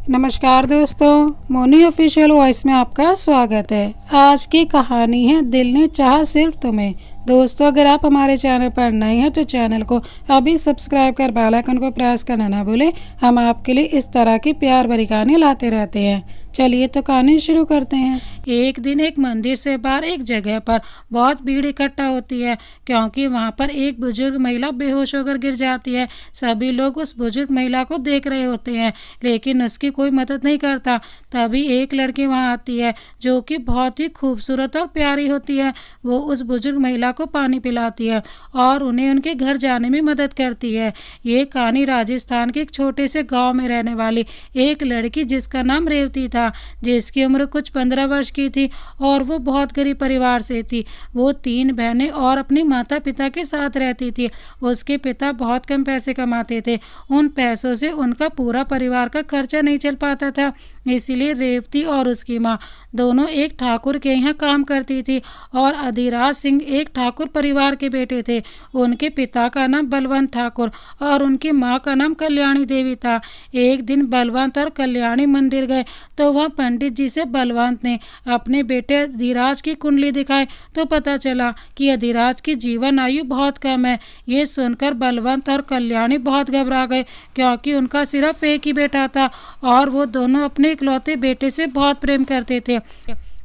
नमस्कार दोस्तों, Moni official voice में आपका स्वागत है। आज की कहानी है दिल ने चाहा सिर्फ तुम्हें। दोस्तों, अगर आप हमारे चैनल पर नए हैं तो चैनल को अभी सब्सक्राइब कर बेल आइकन को प्रेस करना ना भूलें। हम आपके लिए इस तरह की प्यार भरी कहानी लाते रहते हैं। चलिए तो कहानी शुरू करते हैं। एक दिन एक मंदिर से बाहर एक जगह पर बहुत भीड़ इकट्ठा होती है, क्योंकि वहाँ पर एक बुजुर्ग महिला बेहोश होकर गिर जाती है। सभी लोग उस बुजुर्ग महिला को देख रहे होते हैं, लेकिन उसकी कोई मदद नहीं करता। तभी एक लड़की वहाँ आती है जो कि बहुत ही खूबसूरत और प्यारी होती है। वो उस बुजुर्ग महिला को पानी पिलाती है और उन्हें उनके घर जाने में मदद करती है। ये कहानी राजस्थान के एक छोटे से गांव में रहने वाली एक लड़की जिसका नाम रेवती था, जिसकी उम्र कुछ 15 वर्ष की थी और वो बहुत गरीब परिवार से थी। वो 3 बहनें और अपने माता पिता के साथ रहती थी। उसके पिता बहुत कम पैसे कमाते थे। उन पैसों से उनका पूरा परिवार का खर्चा नहीं चल पाता था। इसीलिए रेवती और उसकी माँ दोनों एक ठाकुर के यहाँ काम करती थी और अधिराज सिंह एक ठाकुर परिवार के बेटे थे। उनके पिता का नाम बलवंत ठाकुर और उनकी माँ का नाम कल्याणी देवी था। एक दिन बलवंत और कल्याणी मंदिर गए तो वहाँ पंडित जी से बलवंत ने अपने बेटे अधिराज की कुंडली दिखाई तो पता चला कि अधिराज की जीवन आयु बहुत कम है। ये सुनकर बलवंत और कल्याणी बहुत घबरा गए, क्योंकि उनका सिर्फ एक ही बेटा था और वो दोनों अपने इकलौते बेटे से बहुत प्रेम करते थे।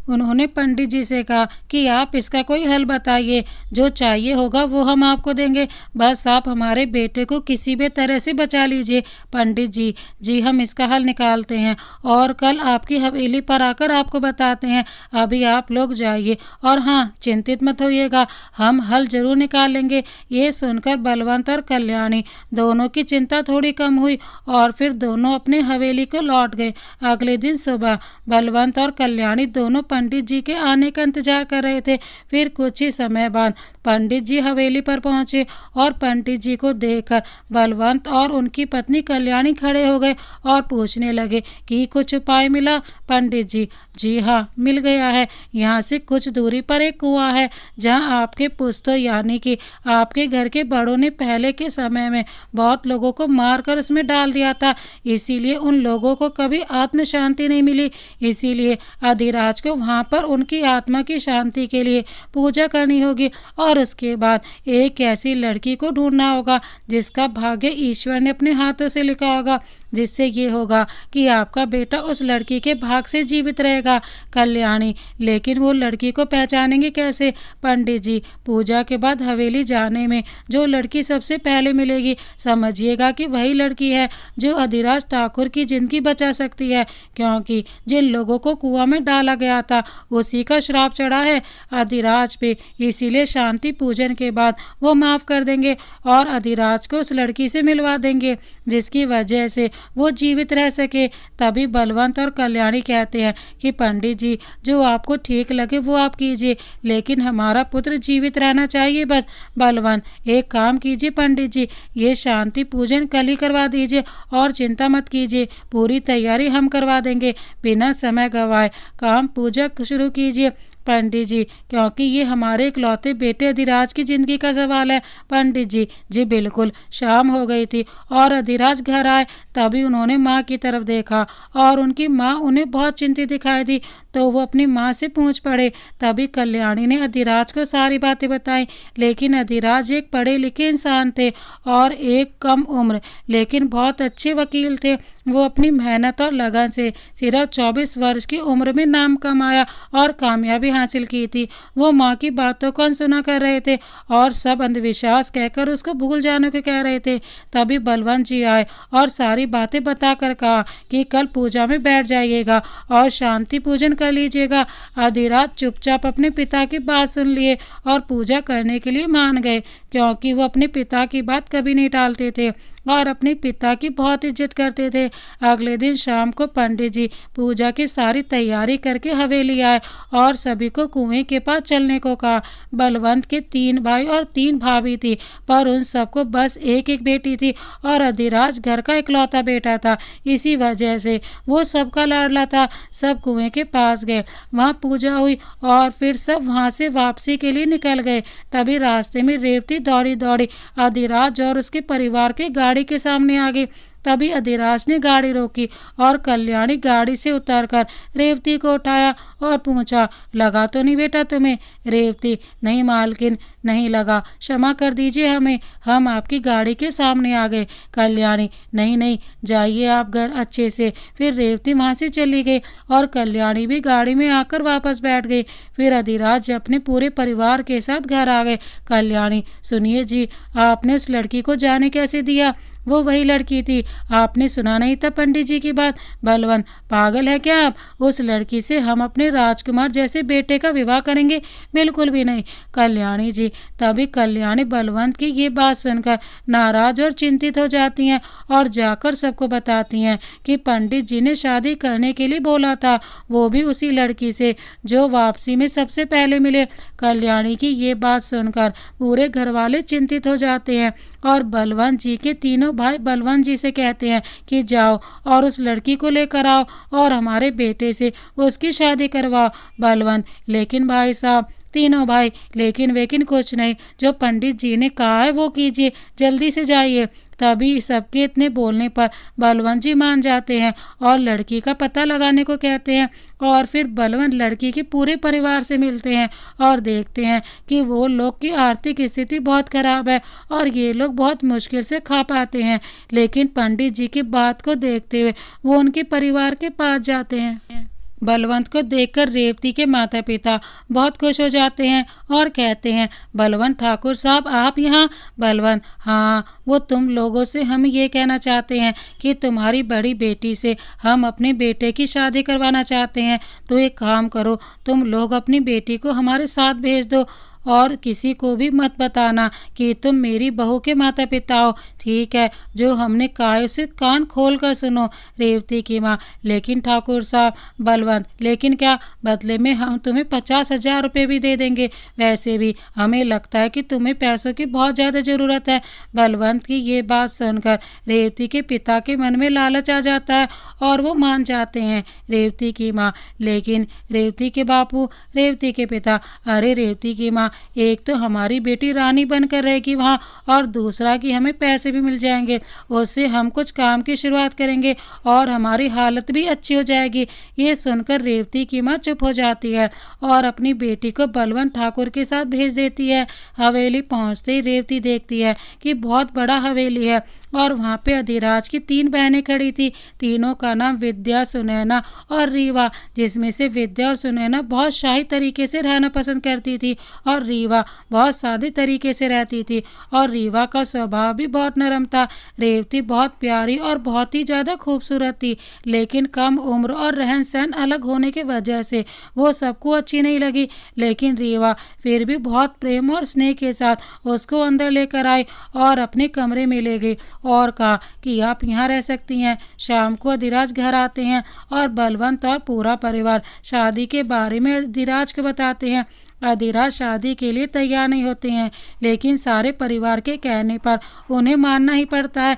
उन्होंने पंडित जी से कहा कि आप इसका कोई हल बताइए, जो चाहिए होगा वो हम आपको देंगे, बस आप हमारे बेटे को किसी भी तरह से बचा लीजिए। पंडित जी, जी हम इसका हल निकालते हैं और कल आपकी हवेली पर आकर आपको बताते हैं। अभी आप लोग जाइए और हाँ, चिंतित मत होइएगा, हम हल जरूर निकाल लेंगे। ये सुनकर बलवंत और कल्याणी दोनों की चिंता थोड़ी कम हुई और फिर दोनों अपने हवेली को लौट गए। अगले दिन सुबह बलवंत और कल्याणी दोनों पंडित जी के आने का इंतजार कर रहे थे। फिर कुछ ही समय बाद पंडित जी हवेली पर पहुंचे और पंडित जी को देखकर बलवंत और उनकी पत्नी कल्याणी खड़े हो गए और पूछने लगे कि कुछ उपाय मिला। पंडित जी, जी हाँ, मिल गया है। यहाँ से कुछ दूरी पर एक कुआं है जहाँ आपके पुश्तों यानी कि आपके घर के बड़ों ने पहले के समय में बहुत लोगों को मारकर उसमें डाल दिया था। इसीलिए उन लोगों को कभी आत्म शांति नहीं मिली। इसीलिए अधिराज को वहाँ पर उनकी आत्मा की शांति के लिए पूजा करनी होगी और उसके बाद एक ऐसी लड़की को ढूंढना होगा जिसका भाग्य ईश्वर ने अपने हाथों से लिखा होगा, जिससे ये होगा कि आपका बेटा उस लड़की के भाग से जीवित रहेगा। कल्याणी, लेकिन वो लड़की को पहचानेंगे कैसे? पंडित जी, पूजा के बाद हवेली जाने में जो लड़की सबसे पहले मिलेगी, समझिएगा कि वही लड़की है जो अधिराज ठाकुर की जिंदगी बचा सकती है, क्योंकि जिन लोगों को कुआं में डाला गया था उसी का श्राप चढ़ा है अधिराज पे। इसीलिए शांति पूजन के बाद वो माफ कर देंगे और अधिराज को उस लड़की से मिलवा देंगे, जिसकी वजह से वो जीवित रह सके। तभी बलवंत और कल्याणी कहते हैं कि पंडित जी, जो आपको ठीक लगे वो आप कीजिए, लेकिन हमारा पुत्र जीवित रहना चाहिए बस। बलवंत, एक काम कीजिए पंडित जी, ये शांति पूजन कल ही करवा दीजिए और चिंता मत कीजिए, पूरी तैयारी हम करवा देंगे। बिना समय गवाए काम पूजा शुरू कीजिए पंडित जी, क्योंकि ये हमारे इकलौते बेटे अधिराज की जिंदगी का सवाल है। पंडित जी, जी बिल्कुल। शाम हो गई थी और अधिराज घर आए। तभी उन्होंने माँ की तरफ देखा और उनकी माँ उन्हें बहुत चिंतित दिखाई दी, तो वो अपनी माँ से पूछ पड़े। तभी कल्याणी ने अधिराज को सारी बातें बताई, लेकिन अधिराज एक पढ़े लिखे इंसान थे और एक कम उम्र लेकिन बहुत अच्छे वकील थे। वो अपनी मेहनत और लगन से सिर्फ 24 वर्ष की उम्र में नाम कमाया और कामयाबी हासिल की थी। वो माँ की बातों को अनसुना कर रहे थे और सब अंधविश्वास कहकर उसको भूल जाने को कह रहे थे। तभी बलवंत जी आए और सारी बातें बताकर कहा कि कल पूजा में बैठ जाइएगा और शांति पूजन कर लीजिएगा। अधिराज चुपचाप अपने पिता की बात सुन लिए और पूजा करने के लिए मान गए, क्योंकि वो अपने पिता की बात कभी नहीं टालते थे और अपने पिता की बहुत इज्जत करते थे। अगले दिन शाम को पंडित जी पूजा की सारी तैयारी करके हवेली आए और सभी को कुएं के पास चलने को कहा। बलवंत के 3 भाई और 3 भाभी थी, पर उन सबको बस एक एक बेटी थी और अधिराज घर का इकलौता बेटा था। इसी वजह से वो सबका लाडला था। सब कुएं के पास गए, वहाँ पूजा हुई और फिर सब वहाँ से वापसी के लिए निकल गए। तभी रास्ते में रेवती दौड़ी दौड़ी अधिराज और उसके परिवार के गाड़ी के सामने आ गई। तभी अधिराज ने गाड़ी रोकी और कल्याणी गाड़ी से उतरकर रेवती को उठाया और पूछा, लगा तो नहीं बेटा तुम्हें? रेवती, नहीं मालकिन, नहीं लगा, क्षमा कर दीजिए हमें, हम आपकी गाड़ी के सामने आ गए। कल्याणी, नहीं नहीं, जाइए आप घर अच्छे से। फिर रेवती वहाँ से चली गई और कल्याणी भी गाड़ी में आकर वापस बैठ गई। फिर अधिराज अपने पूरे परिवार के साथ घर आ गए। कल्याणी, सुनिए जी, आपने उस लड़की को जाने कैसे दिया? वो वही लड़की थी, आपने सुना नहीं था पंडित जी की बात? बलवंत, पागल है क्या आप? उस लड़की से हम अपने राजकुमार जैसे बेटे का विवाह करेंगे? बिल्कुल भी नहीं। कल्याणी जी, तभी कल्याणी बलवंत की ये बात सुनकर नाराज और चिंतित हो जाती हैं और जाकर सबको बताती हैं कि पंडित जी ने शादी करने के लिए बोला था, वो भी उसी लड़की से जो वापसी में सबसे पहले मिले। कल्याणी की ये बात सुनकर पूरे घर वाले चिंतित हो जाते हैं और बलवंत जी के तीनों भाई बलवंत जी से कहते हैं कि जाओ और उस लड़की को लेकर आओ और हमारे बेटे से उसकी शादी करवाओ। बलवंत, लेकिन भाई साहब, तीनों भाई, लेकिन वेकिन कुछ नहीं, जो पंडित जी ने कहा है वो कीजिए, जल्दी से जाइए। तभी सबके इतने बोलने पर बलवंत जी मान जाते हैं और लड़की का पता लगाने को कहते हैं और फिर बलवंत लड़की के पूरे परिवार से मिलते हैं और देखते हैं कि वो लोग की आर्थिक स्थिति बहुत खराब है और ये लोग बहुत मुश्किल से खा पाते हैं। लेकिन पंडित जी की बात को देखते हुए वो उनके परिवार के पास जाते हैं। बलवंत को देखकर रेवती के माता पिता बहुत खुश हो जाते हैं और कहते हैं, बलवंत ठाकुर साहब, आप यहाँ? बलवंत, हाँ, वो तुम लोगों से हम ये कहना चाहते हैं कि तुम्हारी बड़ी बेटी से हम अपने बेटे की शादी करवाना चाहते हैं। तो एक काम करो, तुम लोग अपनी बेटी को हमारे साथ भेज दो और किसी को भी मत बताना कि तुम मेरी बहू के माता पिता हो, ठीक है? जो हमने कहा उसे कान खोल कर सुनो। रेवती की माँ, लेकिन ठाकुर साहब। बलवंत, लेकिन क्या? बदले में हम तुम्हें 50,000 रुपये भी दे देंगे। वैसे भी हमें लगता है कि तुम्हें पैसों की बहुत ज़्यादा ज़रूरत है। बलवंत की ये बात सुनकर रेवती के पिता के मन में लालच आ जाता है और वो मान जाते हैं। रेवती की माँ, लेकिन रेवती के बापू, रेवती के पिता, अरे रेवती की माँ, एक तो हमारी बेटी रानी बनकर रहेगी वहाँ और दूसरा कि हमें पैसे भी मिल जाएंगे, उससे हम कुछ काम की शुरुआत करेंगे और हमारी हालत भी अच्छी हो जाएगी। ये सुनकर रेवती की माँ चुप हो जाती है और अपनी बेटी को बलवंत ठाकुर के साथ भेज देती है। हवेली पहुँचते ही रेवती देखती है कि बहुत बड़ा हवेली है और वहाँ पे अधिराज की 3 बहनें खड़ी थी। तीनों का नाम विद्या, सुनैना और रीवा, जिसमें से विद्या और सुनैना बहुत शाही तरीके से रहना पसंद करती थी और रीवा बहुत सादे तरीके से रहती थी और रीवा का स्वभाव भी बहुत नरम था। रेवती बहुत प्यारी और बहुत ही ज़्यादा खूबसूरत थी, लेकिन कम उम्र और रहन सहन अलग होने की वजह से वो सबको अच्छी नहीं लगी। लेकिन रीवा फिर भी बहुत प्रेम और स्नेह के साथ उसको अंदर लेकर आई और अपने कमरे में ले गई और कहा कि आप यहाँ रह सकती हैं। शाम को अधिराज घर आते हैं और बलवंत और पूरा परिवार शादी के बारे में अधिराज को बताते हैं। अधिराज शादी के लिए तैयार नहीं होते हैं, लेकिन सारे परिवार के कहने पर उन्हें मानना ही पड़ता है।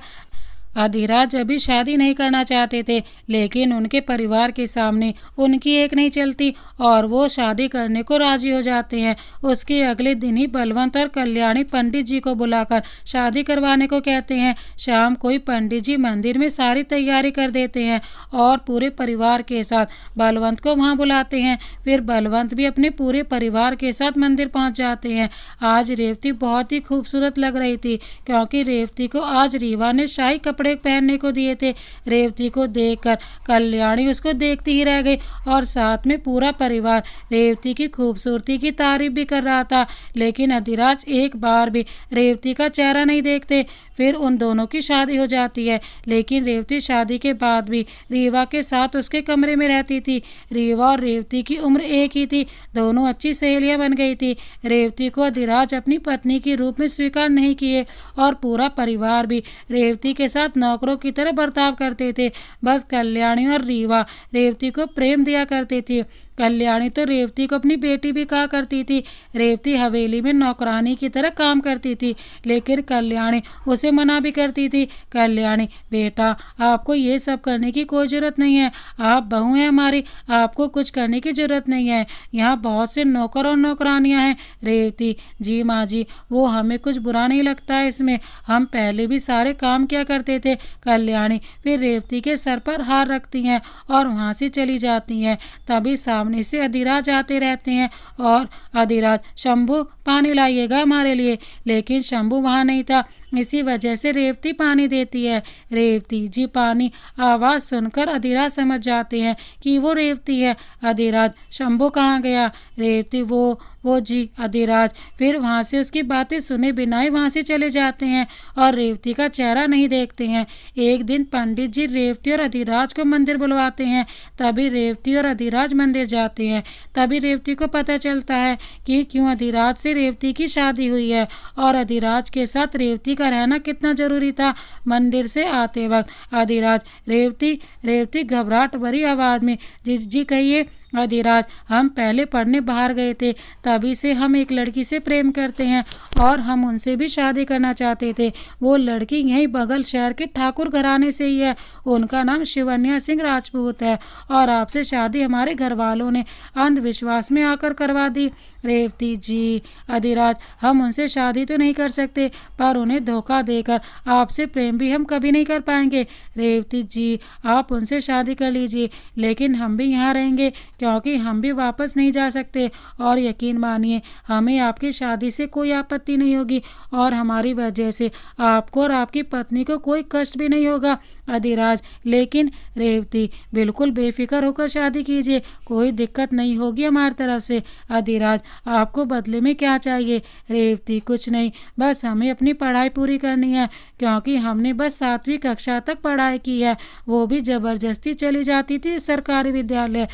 अधिराज अभी शादी नहीं करना चाहते थे, लेकिन उनके परिवार के सामने उनकी एक नहीं चलती और वो शादी करने को राजी हो जाते हैं। उसके अगले दिन ही बलवंत और कल्याणी पंडित जी को बुलाकर शादी करवाने को कहते हैं। शाम को ही पंडित जी मंदिर में सारी तैयारी कर देते हैं और पूरे परिवार के साथ बलवंत को वहाँ बुलाते हैं। फिर बलवंत भी अपने पूरे परिवार के साथ मंदिर पहुँच जाते हैं। आज रेवती बहुत ही खूबसूरत लग रही थी क्योंकि रेवती को आज रीवा ने शाही कपड़े पहनने को दिए थे। रेवती को देखकर कल्याणी उसको देखती ही रह गई और साथ में पूरा परिवार रेवती की खूबसूरती की तारीफ भी कर रहा था। लेकिन अधिराज एक बार भी रेवती का चेहरा नहीं देखते। फिर उन दोनों की शादी हो जाती है, लेकिन रेवती शादी के बाद भी रीवा के साथ उसके कमरे में रहती थी। रीवा और रेवती की उम्र एक ही थी, दोनों अच्छी सहेलियां बन गई थी। रेवती को अधिराज अपनी पत्नी के रूप में स्वीकार नहीं किए और पूरा परिवार भी रेवती के साथ नौकरों की तरह बर्ताव करते थे। बस कल्याणी और रीवा रेवती को प्रेम दिया करते थे। कल्याणी तो रेवती को अपनी बेटी भी कहा करती थी। रेवती हवेली में नौकरानी की तरह काम करती थी, लेकिन कल्याणी उसे मना भी करती थी। कल्याणी, बेटा आपको ये सब करने की कोई ज़रूरत नहीं है, आप बहू हैं हमारी, आपको कुछ करने की ज़रूरत नहीं है, यहाँ बहुत से नौकर और नौकरानियाँ हैं। रेवती, जी माँ जी, वो हमें कुछ बुरा नहीं लगता है इसमें, हम पहले भी सारे काम किया करते थे। कल्याणी फिर रेवती के सर पर हार रखती हैं और वहाँ से चली जाती हैं। तभी सामने से अधिराज आते रहते हैं और अधिराज, शंभू पानी लाइएगा हमारे लिए। लेकिन शंभू वहाँ नहीं था, इसी वजह से रेवती पानी देती है। रेवती, जी पानी। आवाज़ सुनकर अधिराज समझ जाते हैं कि वो रेवती है। अधिराज, शंभू कहाँ गया? रेवती, वो जी। अधिराज फिर वहाँ से उसकी बातें सुने बिना ही वहाँ से चले जाते हैं और रेवती का चेहरा नहीं देखते हैं। एक दिन पंडित जी रेवती और अधिराज को मंदिर बुलवाते हैं। तभी रेवती और अधिराज मंदिर जाते हैं। तभी रेवती को पता चलता है कि क्यों अधिराज से रेवती की शादी हुई है और अधिराज के साथ रेवती का रहना कितना जरूरी था। मंदिर से आते वक्त अधिराज, रेवती घबराहट भरी आवाज़ में, जी कहिए। अधिराज, हम पहले पढ़ने बाहर गए थे, तभी से हम एक लड़की से प्रेम करते हैं और हम उनसे भी शादी करना चाहते थे। वो लड़की यहीं बगल शहर के ठाकुर घराने से ही है, उनका नाम शिवन्या सिंह राजपूत है और आपसे शादी हमारे घर वालों ने अंधविश्वास में आकर करवा दी। रेवती, जी। अधिराज, हम उनसे शादी तो नहीं कर सकते, पर उन्हें धोखा देकर आपसे प्रेम भी हम कभी नहीं कर पाएंगे। रेवती, जी आप उनसे शादी कर लीजिए, लेकिन हम भी यहाँ रहेंगे क्योंकि हम भी वापस नहीं जा सकते और यकीन मानिए हमें आपकी शादी से कोई आपत्ति नहीं होगी और हमारी वजह से आपको और आपकी पत्नी को कोई कष्ट भी नहीं होगा। अधिराज, लेकिन रेवती, बिल्कुल बेफिक्र होकर शादी कीजिए, कोई दिक्कत नहीं होगी हमारी तरफ से। अधिराज, आपको बदले में क्या चाहिए? रेवती, कुछ नहीं, बस हमें अपनी पढ़ाई पूरी करनी है क्योंकि हमने बस 7वीं कक्षा तक पढ़ाई की है, वो भी ज़बरदस्ती चली जाती थी सरकारी विद्यालय।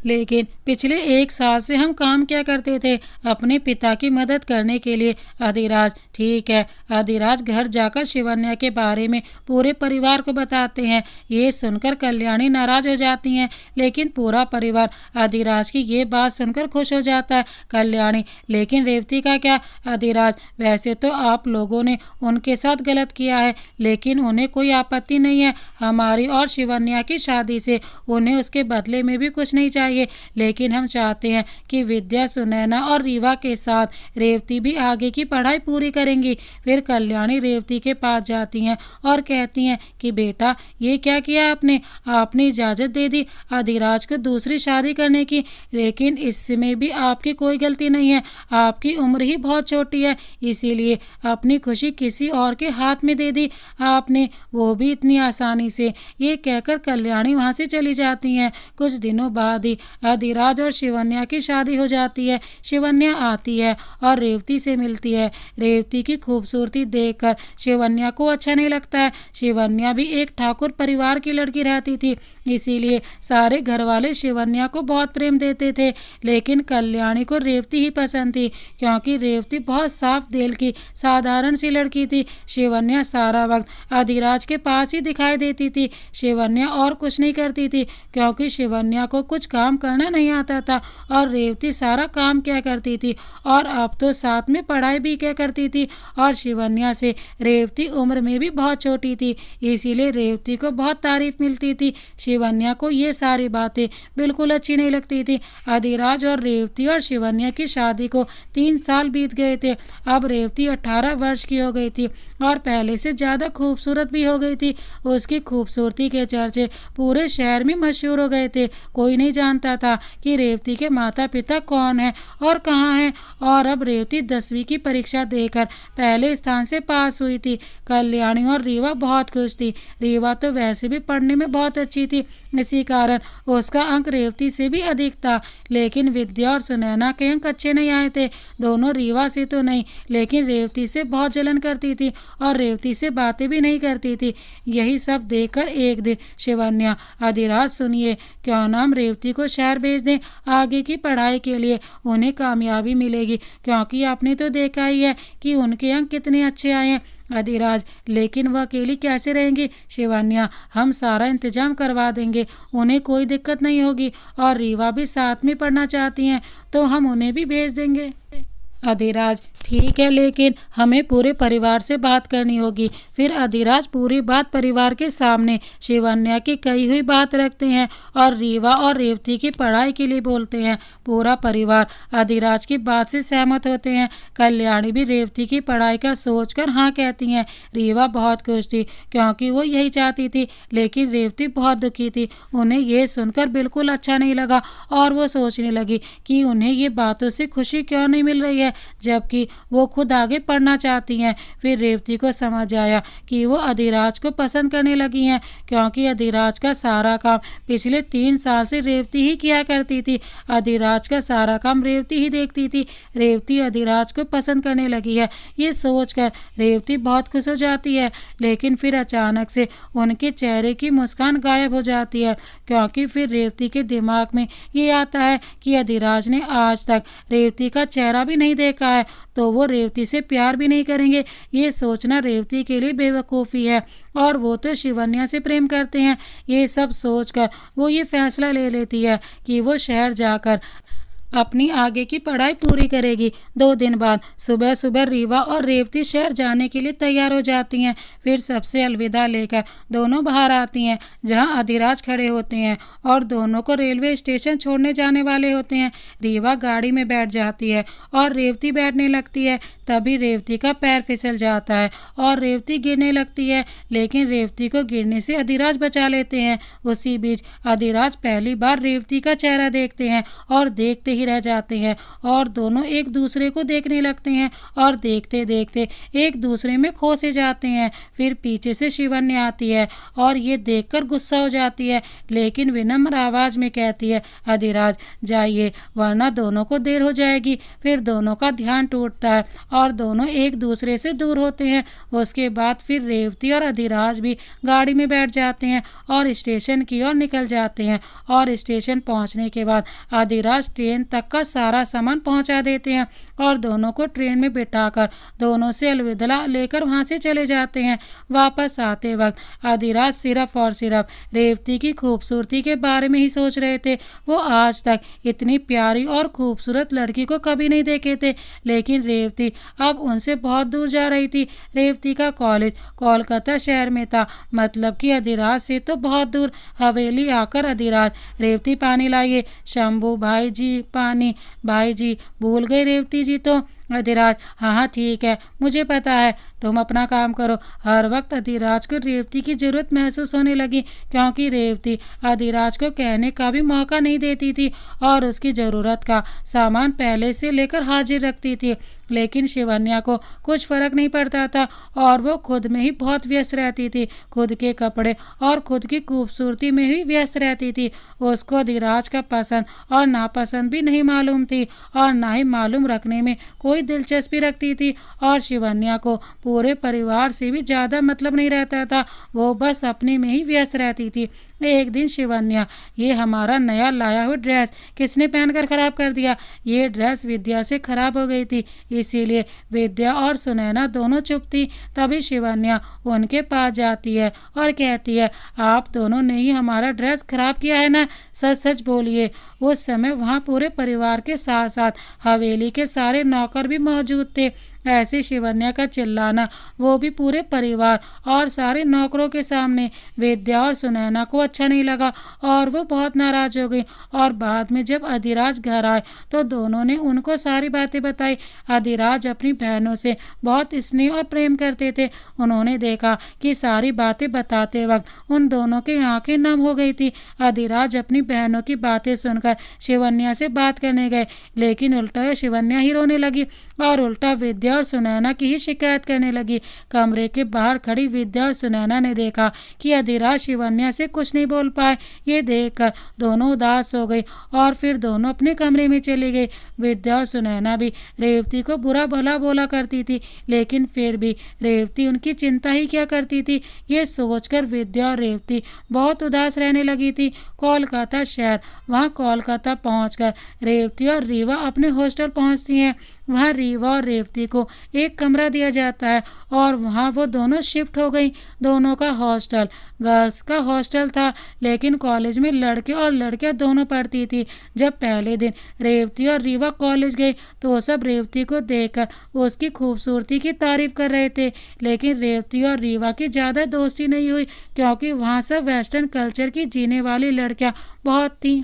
लेकिन पिछले 1 साल से हम काम क्या करते थे अपने पिता की मदद करने के लिए। अधिराज, ठीक है। अधिराज घर जाकर शिवन्या के बारे में पूरे परिवार को बताते हैं। ये सुनकर कल्याणी नाराज हो जाती हैं, लेकिन पूरा परिवार अधिराज की ये बात सुनकर खुश हो जाता है। कल्याणी, लेकिन रेवती का क्या? अधिराज, वैसे तो आप लोगों ने उनके साथ गलत किया है, लेकिन उन्हें कोई आपत्ति नहीं है हमारी और शिवन्या की शादी से, उन्हें उसके बदले में भी कुछ नहीं चाहिए। लेकिन हम चाहते हैं कि विद्या, सुनैना और रीवा के साथ रेवती भी आगे की पढ़ाई पूरी करेंगी। फिर कल्याणी रेवती के पास जाती हैं और कहती हैं कि बेटा ये क्या किया आपने इजाज़त दे दी अधिराज को दूसरी शादी करने की, लेकिन इसमें भी आपकी कोई गलती नहीं है, आपकी उम्र ही बहुत छोटी है, इसीलिए अपनी खुशी किसी और के हाथ में दे दी आपने, वो भी इतनी आसानी से। ये कहकर कल्याणी वहाँ से चली जाती हैं। कुछ दिनों बाद ही अधिराज और शिवन्या की शादी हो जाती है। शिवन्या आती है और रेवती से मिलती है। रेवती की खूबसूरती देखकर शिवन्या को अच्छा नहीं लगता है। शिवन्या भी एक ठाकुर परिवार की लड़की रहती थी, इसीलिए सारे घर वाले शिवन्या को बहुत प्रेम देते थे, लेकिन कल्याणी को रेवती ही पसंद थी क्योंकि रेवती बहुत साफ दिल की साधारण सी लड़की थी। शिवन्या सारा वक्त अधिराज के पास ही दिखाई देती थी। शिवन्या और कुछ नहीं करती थी क्योंकि शिवन्या को कुछ काम करना नहीं आता था और रेवती सारा काम किया करती थी और अब तो साथ में पढ़ाई भी किया करती थी। और शिवन्या से रेवती उम्र में भी बहुत छोटी थी, इसीलिए रेवती को बहुत तारीफ मिलती थी। शिवन्या को ये सारी बातें बिल्कुल अच्छी नहीं लगती थी। अधिराज और रेवती और शिवन्या की शादी को 3 साल बीत गए थे। अब रेवती 18 वर्ष की हो गई थी और पहले से ज़्यादा खूबसूरत भी हो गई थी। उसकी खूबसूरती के चर्चे पूरे शहर में मशहूर हो गए थे। कोई नहीं जानता था कि रेवती के माता पिता कौन हैं और कहाँ हैं। और अब रेवती 10वीं की परीक्षा देकर पहले स्थान से पास हुई थी। कल्याणी और रीवा बहुत खुश थी। रीवा तो वैसे भी पढ़ने में बहुत अच्छी थी, इसी कारण उसका अंक रेवती से भी अधिक था, लेकिन विद्या और सुनैना के अंक अच्छे नहीं आए थे। दोनों रीवा से तो नहीं, लेकिन रेवती से बहुत जलन करती थी और रेवती से बातें भी नहीं करती थी। यही सब देखकर एक दिन शिवन्या, अधिराज सुनिए, क्यों नाम रेवती को शहर भेज दें आगे की पढ़ाई के लिए, उन्हें कामयाबी मिलेगी, क्योंकि आपने तो देखा ही है कि उनके अंक कितने अच्छे आए हैं। अधिराज, लेकिन वह अकेली कैसे रहेंगी? शिवन्या, हम सारा इंतजाम करवा देंगे, उन्हें कोई दिक्कत नहीं होगी। और रीवा भी साथ में पढ़ना चाहती हैं तो हम उन्हें भी भेज देंगे। अधिराज, ठीक है, लेकिन हमें पूरे परिवार से बात करनी होगी। फिर अधिराज पूरी बात परिवार के सामने शिवन्या की कही हुई बात रखते हैं और रीवा और रेवती की पढ़ाई के लिए बोलते हैं। पूरा परिवार अधिराज की बात से सहमत होते हैं। कल्याणी भी रेवती की पढ़ाई का सोचकर हाँ कहती हैं। रीवा बहुत खुश थी क्योंकि वो यही चाहती थी, लेकिन रेवती बहुत दुखी थी। उन्हें ये सुनकर बिल्कुल अच्छा नहीं लगा और वो सोचने लगी कि उन्हें ये बातों से खुशी क्यों नहीं मिल रही है, जबकि वो खुद आगे पढ़ना चाहती हैं। फिर रेवती को समझ आया कि वो अधिराज को पसंद करने लगी हैं, क्योंकि अधिराज का सारा काम पिछले 3 साल से रेवती ही किया करती थी। अधिराज का सारा काम रेवती ही देखती थी। रेवती अधिराज को पसंद करने लगी है, ये सोचकर रेवती बहुत खुश हो जाती है। लेकिन फिर अचानक से उनके चेहरे की मुस्कान गायब हो जाती है, क्योंकि फिर रेवती के दिमाग में ये आता है कि अधिराज ने आज तक रेवती का चेहरा भी नहीं देखा है, तो वो रेवती से प्यार भी नहीं करेंगे। ये सोचना रेवती के लिए बेवकूफ़ी है, और वो तो शिवन्या से प्रेम करते हैं। ये सब सोचकर वो ये फैसला ले लेती है कि वो शहर जाकर अपनी आगे की पढ़ाई पूरी करेगी। 2 दिन बाद सुबह सुबह रीवा और रेवती शहर जाने के लिए तैयार हो जाती हैं। फिर सबसे अलविदा लेकर दोनों बाहर आती हैं, जहां अधिराज खड़े होते हैं और दोनों को रेलवे स्टेशन छोड़ने जाने वाले होते हैं। रीवा गाड़ी में बैठ जाती है और रेवती बैठने लगती है। तभी रेवती का पैर फिसल जाता है और रेवती गिरने लगती है, लेकिन रेवती को गिरने से अधिराज बचा लेते हैं। उसी बीच अधिराज पहली बार रेवती का चेहरा देखते हैं और देखते ही रह जाते हैं, और दोनों एक दूसरे को देखने लगते हैं और देखते देखते एक दूसरे में खो से जाते हैं। फिर पीछे से शिवन्या आती है और ये देखकर गुस्सा हो जाती है, लेकिन विनम्र आवाज में कहती है, अधिराज जाइए, वरना दोनों को देर हो जाएगी। फिर दोनों का ध्यान टूटता है और दोनों एक दूसरे से दूर होते हैं। उसके बाद फिर रेवती और अधिराज भी गाड़ी में बैठ जाते हैं और स्टेशन की ओर निकल जाते हैं। और स्टेशन पहुंचने के बाद अधिराज ट्रेन तक का सारा सामान पहुंचा देते हैं और दोनों को ट्रेन में बिठाकर दोनों से अलविदा लेकर वहां से चले जाते हैं। वापस आते वक्त अधिराज सिर्फ और सिर्फ रेवती की खूबसूरती के बारे में ही सोच रहे थे। वो आज तक इतनी प्यारी और खूबसूरत लड़की को कभी नहीं देखे थे, लेकिन रेवती अब उनसे बहुत दूर जा रही थी। रेवती का कॉलेज कोलकाता शहर में था, मतलब कि अधिराज से तो बहुत दूर। हवेली आकर अधिराज, रेवती पानी लाइए। शंभू, भाई जी पानी। भाई जी, भूल गए रेवती जी तो। अधिराज, हाँ हाँ ठीक है, मुझे पता है, तुम अपना काम करो। हर वक्त अधिराज को रेवती की जरूरत महसूस होने लगी, क्योंकि रेवती अधिराज को कहने का भी मौका नहीं देती थी और उसकी ज़रूरत का सामान पहले से लेकर हाजिर रखती थी। लेकिन शिवन्या को कुछ फर्क नहीं पड़ता था और वो खुद में ही बहुत व्यस्त रहती थी, खुद के कपड़े और खुद की खूबसूरती में ही व्यस्त रहती थी। उसको अधिराज का पसंद और नापसंद भी नहीं मालूम थी और ना ही मालूम रखने में कोई दिलचस्पी रखती थी। और शिवन्या को पूरे परिवार से भी ज़्यादा मतलब नहीं रहता था, वो बस अपने में ही व्यस्त रहती थी। एक दिन शिवन्या, ये हमारा नया लाया हुआ ड्रेस किसने पहनकर खराब कर दिया? ये ड्रेस विद्या से खराब हो गई थी, इसीलिए विद्या और सुनैना दोनों चुप थी। तभी शिवन्या उनके पास जाती है और कहती है, आप दोनों ने ही हमारा ड्रेस खराब किया है ना? सच सच बोलिए। उस समय वहाँ पूरे परिवार के साथ साथ हवेली के सारे नौकर भी मौजूद थे। ऐसे शिवन्या का चिल्लाना, वो भी पूरे परिवार और सारे नौकरों के सामने, विद्या और सुनैना को अच्छा नहीं लगा और वो बहुत नाराज हो गई। और बाद में जब अधिराज घर आए तो दोनों ने उनको सारी बातें बताई। अधिराज अपनी बहनों से बहुत स्नेह और प्रेम करते थे। उन्होंने देखा कि सारी बातें बताते वक्त उन दोनों की आंखें नम हो गई थी। अधिराज अपनी बहनों की बातें सुनकर शिवन्या से बात करने गए, लेकिन उल्टा शिवन्या ही रोने लगी और उल्टा विद्या विद्या और सुनैना की ही शिकायत करने लगी। कमरे के बाहर खड़ी विद्या और सुनैना ने देखा कि अधिराज शिवन्या से कुछ नहीं बोल पाए। ये देखकर दोनों उदास हो गई और फिर दोनों अपने कमरे में चली गई। विद्या और सुनैना भी रेवती को बुरा भला बोला करती थी, लेकिन फिर भी रेवती उनकी चिंता ही क्या करती थी। ये सोचकर विद्या और रेवती बहुत उदास रहने लगी थी। कोलकाता शहर, वहाँ कोलकाता पहुँचकर रेवती और रीवा अपने हॉस्टल पहुँचती हैं। वहाँ रीवा और रेवती को एक कमरा दिया जाता है और वहाँ वो दोनों शिफ्ट हो गई। दोनों का हॉस्टल गर्ल्स का हॉस्टल था, लेकिन कॉलेज में लड़के और लड़कियाँ दोनों पढ़ती थी। जब पहले दिन रेवती और रीवा कॉलेज गई तो सब रेवती को देखकर उसकी खूबसूरती की तारीफ कर रहे थे, लेकिन रेवती और रीवा की ज़्यादा दोस्ती नहीं हुई क्योंकि वहाँ सब वेस्टर्न कल्चर की जीने वाली लड़कियाँ बहुत थीं।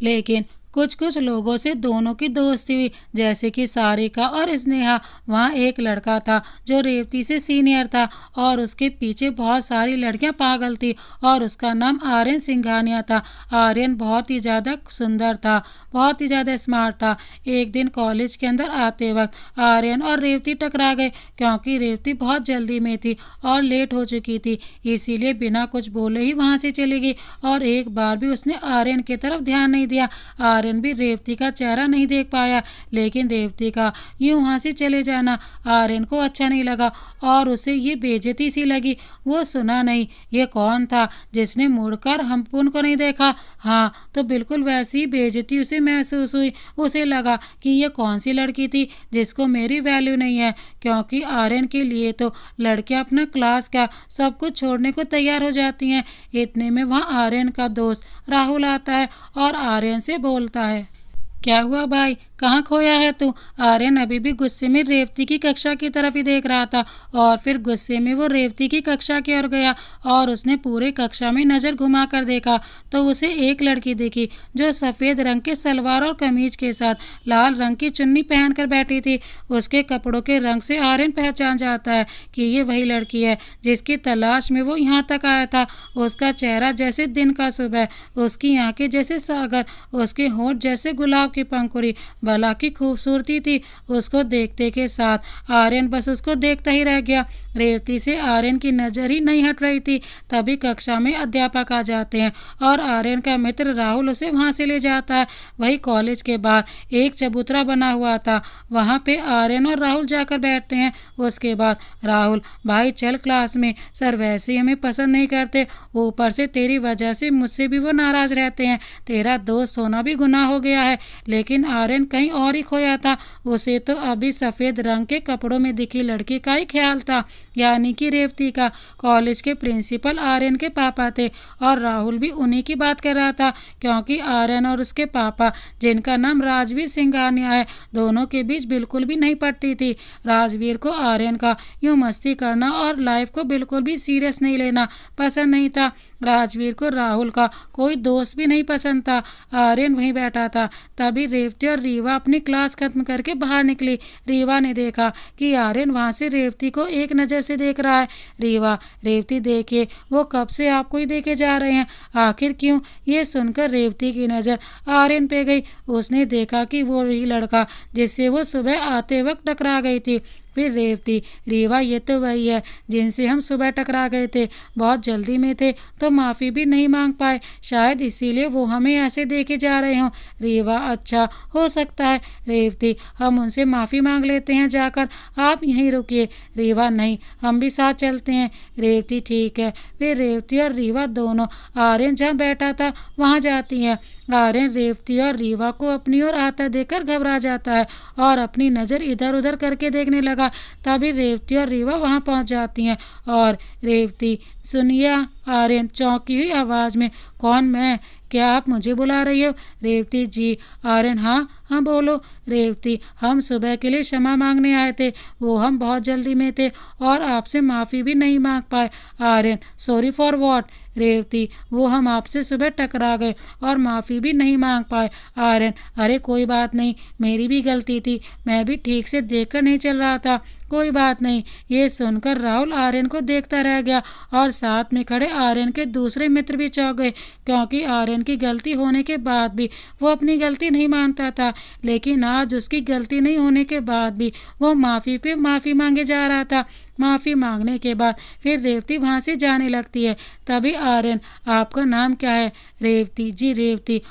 लेकिन कुछ कुछ लोगों से दोनों की दोस्ती हुई, जैसे कि सारिका और स्नेहा। वहाँ एक लड़का था जो रेवती से सीनियर था और उसके पीछे बहुत सारी लड़कियाँ पागल थी और उसका नाम आर्यन सिंघानिया था। आर्यन बहुत ही ज़्यादा सुंदर था, बहुत ही ज़्यादा स्मार्ट था। एक दिन कॉलेज के अंदर आते वक्त आर्यन और रेवती टकरा गए क्योंकि रेवती बहुत जल्दी में थी और लेट हो चुकी थी, इसीलिए बिना कुछ बोले ही वहाँ से चली गई और एक बार भी उसने आर्यन की तरफ ध्यान नहीं दिया। आर्यन भी रेवती का चेहरा नहीं देख पाया, लेकिन रेवती का यूं वहाँ से चले जाना आर्यन को अच्छा नहीं लगा और उसे ये बेइज्जती सी लगी। वो सुना नहीं ये कौन था जिसने मुड़कर हम उनको नहीं देखा। हाँ, तो बिल्कुल वैसी बेइज्जती उसे महसूस हुई। उसे लगा कि ये कौन सी लड़की थी जिसको मेरी वैल्यू नहीं है, क्योंकि आर्यन के लिए तो लड़कियां अपना क्लास का सब कुछ छोड़ने को तैयार हो जाती हैं। इतने में वहाँ आर्यन का दोस्त राहुल आता है और आर्यन से बोलता है, क्या हुआ भाई, कहाँ खोया है तू? आर्यन अभी भी गुस्से में रेवती की कक्षा की तरफ ही देख रहा था और फिर गुस्से में वो रेवती की कक्षा की ओर गया और उसने पूरे कक्षा में नज़र घुमा कर देखा तो उसे एक लड़की दिखी जो सफ़ेद रंग के सलवार और कमीज के साथ लाल रंग की चुन्नी पहनकर बैठी थी। उसके कपड़ों के रंग से आर्यन पहचान जाता है कि ये वही लड़की है जिसकी तलाश में वो यहाँ तक आया था। उसका चेहरा जैसे दिन का सुबह, उसकी आंखें जैसे सागर, उसके होंठ जैसे गुलाब की पंखुड़ी, भला की खूबसूरती थी। उसको देखते के साथ आर्यन बस उसको देखता ही रह गया। रेवती से आर्यन की नज़र ही नहीं हट रही थी। तभी कक्षा में अध्यापक आ जाते हैं और आर्यन का मित्र राहुल उसे वहाँ से ले जाता है। वही कॉलेज के बाहर एक चबूतरा बना हुआ था, वहाँ पे आर्यन और राहुल जाकर बैठते हैं। उसके बाद राहुल, भाई चल क्लास में, सर वैसे ही हमें पसंद नहीं करते, ऊपर से तेरी वजह से मुझसे भी वो नाराज़ रहते हैं, तेरा दोस्त होना भी गुनाह हो गया है। लेकिन आर्यन कहीं और ही खोया था। उसे तो अभी सफ़ेद रंग के कपड़ों में दिखी लड़की का ही ख्याल था, यानी कि रेवती का। कॉलेज के प्रिंसिपल आर्यन के पापा थे और राहुल भी उन्हीं की बात कर रहा था, क्योंकि आर्यन और उसके पापा, जिनका नाम राजवीर सिंघानिया है, दोनों के बीच बिल्कुल भी नहीं पड़ती थी। राजवीर को आर्यन का यूँ मस्ती करना और लाइफ को बिल्कुल भी सीरियस नहीं लेना पसंद नहीं था। राजवीर को राहुल का कोई दोस्त भी नहीं पसंद था। आर्यन वहीं बैठा था। तभी रेवती और रीवा अपनी क्लास खत्म करके बाहर निकली। रीवा ने देखा कि आर्यन वहाँ से रेवती को एक नज़र से देख रहा है। रीवा, रेवती देखिए, वो कब से आपको ही देखे जा रहे हैं, आखिर क्यों? ये सुनकर रेवती की नज़र आर्यन पे गई। उसने देखा कि वो ही लड़का जिससे वो सुबह आते वक्त टकरा गई थी। फिर रेवती, रीवा ये तो वही है जिनसे हम सुबह टकरा गए थे, बहुत जल्दी में थे तो माफ़ी भी नहीं मांग पाए, शायद इसीलिए वो हमें ऐसे देखे जा रहे हों। रीवा, अच्छा हो सकता है। रेवती, हम उनसे माफ़ी मांग लेते हैं जाकर, आप यहीं रुकिए। रीवा, नहीं, हम भी साथ चलते हैं। रेवती, ठीक है। फिर रेवती और रीवा दोनों आर्यन जहाँ बैठा था वहाँ जाती हैं। आर्यन रेवती और रीवा को अपनी ओर आता देखकर घबरा जाता है और अपनी नज़र इधर उधर करके देखने लगा। तभी रेवती और रीवा वहाँ पहुँच जाती हैं और रेवती, सुनिए। आर्यन चौंकी हुई आवाज़ में, कौन? मैं? क्या आप मुझे बुला रही हो? रेवती, जी। आर्यन, हाँ हाँ बोलो। रेवती, हम सुबह के लिए क्षमा मांगने आए थे, वो हम बहुत जल्दी में थे और आपसे माफ़ी भी नहीं मांग पाए। Aryan, sorry for what? Revathi, वो हम आपसे सुबह टकरा गए और माफ़ी भी नहीं मांग पाए। आर्यन, अरे कोई बात नहीं, मेरी भी गलती थी, मैं भी ठीक से देखकर नहीं चल रहा था, कोई बात नहीं। ये सुनकर राहुल आर्यन को देखता रह गया और साथ में खड़े आर्यन के दूसरे मित्र भी चौंक गए, क्योंकि आर्यन की गलती होने के बाद भी वो अपनी गलती नहीं मानता था। लेकिन आज उसकी गलती नहीं होने के बाद भी वो माफ़ी पे माफ़ी मांगे जा रहा था। माफ़ी मांगने के बाद फिर रेवती वहाँ से जाने लगती है। तभी आर्यन, आपका नाम क्या है? रेवती, जी रेवती।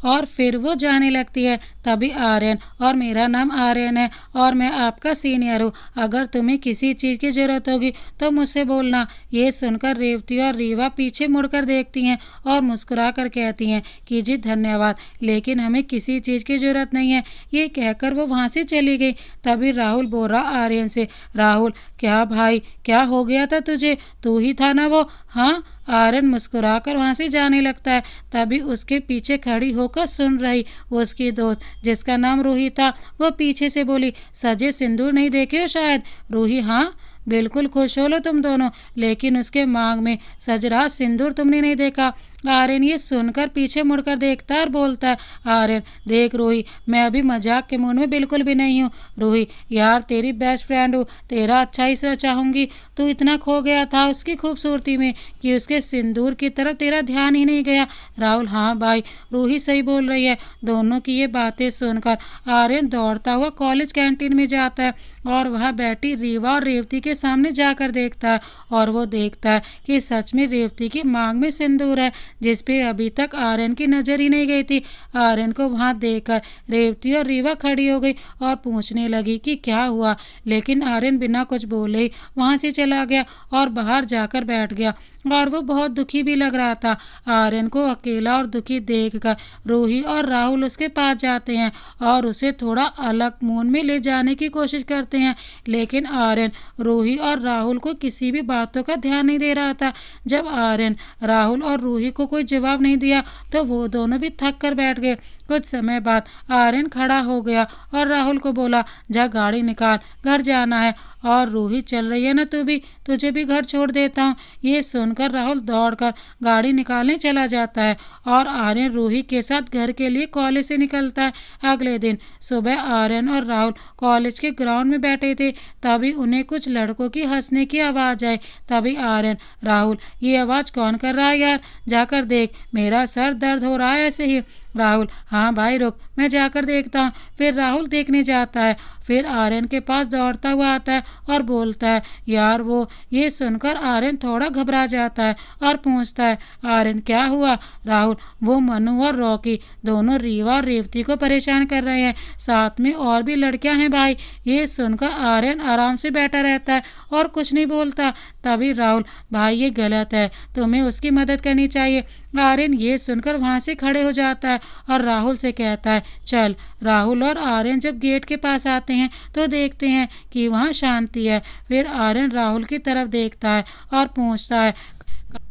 और फिर वो जाने लगती है। तभी आर्यन, और मेरा नाम आर्यन है और मैं आपका सीनियर हूँ। अगर तुम्हें किसी चीज़ की ज़रूरत होगी तो मुझसे बोलना। ये सुनकर रेवती और रीवा पीछे मुड़कर देखती हैं और मुस्कुरा कर कहती हैं कि जी धन्यवाद, लेकिन हमें किसी चीज़ की ज़रूरत नहीं है। ये कहकर वो वहाँ से चली गई। तभी राहुल बोल रहा आर्यन से, राहुल क्या भाई, क्या हो गया था तुझे? तू ही था ना वो? हाँ। आर्यन मुस्कुराकर वहाँ से जाने लगता है। तभी उसके पीछे खड़ी होकर सुन रही उसकी दोस्त, जिसका नाम रूही था, वो पीछे से बोली, सजे सिंदूर नहीं देखे हो शायद? रूही, हाँ बिल्कुल खुश हो लो तुम दोनों, लेकिन उसके मांग में सज रहा सिंदूर तुमने नहीं देखा। आर्यन ये सुनकर पीछे मुड़कर देखता है और बोलता है, आर्यन देख रूही, मैं अभी मजाक के मूड में बिल्कुल भी नहीं हूँ। रूही यार, तेरी बेस्ट फ्रेंड हूँ, तेरा अच्छा ही से चाहूँगी। तू इतना खो गया था उसकी खूबसूरती में कि उसके सिंदूर की तरफ तेरा ध्यान ही नहीं गया। राहुल, हाँ भाई, रूही सही बोल रही है। दोनों की ये बातें सुनकर आर्यन दौड़ता हुआ कॉलेज कैंटीन में जाता है और वहाँ बैठी रीवा और रेवती के सामने जाकर देखता है और वो देखता है कि सच में रेवती की मांग में सिंदूर है, जिस पे अभी तक आर्यन की नज़र ही नहीं गई थी। आर्यन को वहाँ देखकर रेवती और रीवा खड़ी हो गई और पूछने लगी कि क्या हुआ, लेकिन आर्यन बिना कुछ बोले ही वहाँ से चला गया और बाहर जाकर बैठ गया और वो बहुत दुखी भी लग रहा था। आर्यन को अकेला और दुखी देखकर रूही और राहुल उसके पास जाते हैं और उसे थोड़ा अलग मूड में ले जाने की कोशिश करते हैं, लेकिन आर्यन रूही और राहुल को किसी भी बातों का ध्यान नहीं दे रहा था। जब आर्यन राहुल और रूही को कोई जवाब नहीं दिया तो वो दोनों भी थक कर बैठ गए। कुछ समय बाद आर्यन खड़ा हो गया और राहुल को बोला, जा गाड़ी निकाल, घर जाना है। और रूही, चल रही है ना तू भी, तुझे भी घर छोड़ देता हूँ। ये सुनकर राहुल दौड़कर गाड़ी निकालने चला जाता है और आर्यन रूही के साथ घर के लिए कॉलेज से निकलता है। अगले दिन सुबह आर्यन और राहुल कॉलेज के ग्राउंड में बैठे थे। तभी उन्हें कुछ लड़कों की हंसने की आवाज़ आई। तभी आर्यन, राहुल ये आवाज़ कौन कर रहा है यार, जाकर देख, मेरा सर दर्द हो रहा है ऐसे ही। राहुल, हाँ भाई रुक, मैं जाकर देखता हूँ। फिर राहुल देखने जाता है। फिर आर्यन के पास दौड़ता हुआ आता है और बोलता है, यार वो। ये सुनकर आर्यन थोड़ा घबरा जाता है और पूछता है, आर्यन क्या हुआ? राहुल, वो मनु और रॉकी दोनों रीवा और रेवती को परेशान कर रहे हैं, साथ में और भी लड़कियां हैं भाई। ये सुनकर आर्यन आराम से बैठा रहता है और कुछ नहीं बोलता। तभी राहुल, भाई ये गलत है, तुम्हें उसकी मदद करनी चाहिए। आर्यन ये सुनकर वहाँ से खड़े हो जाता है और राहुल से कहता है, चल। राहुल और आर्यन जब गेट के पास आते हैं तो देखते हैं कि वहाँ शांति है। फिर आर्यन राहुल की तरफ देखता है और पूछता है,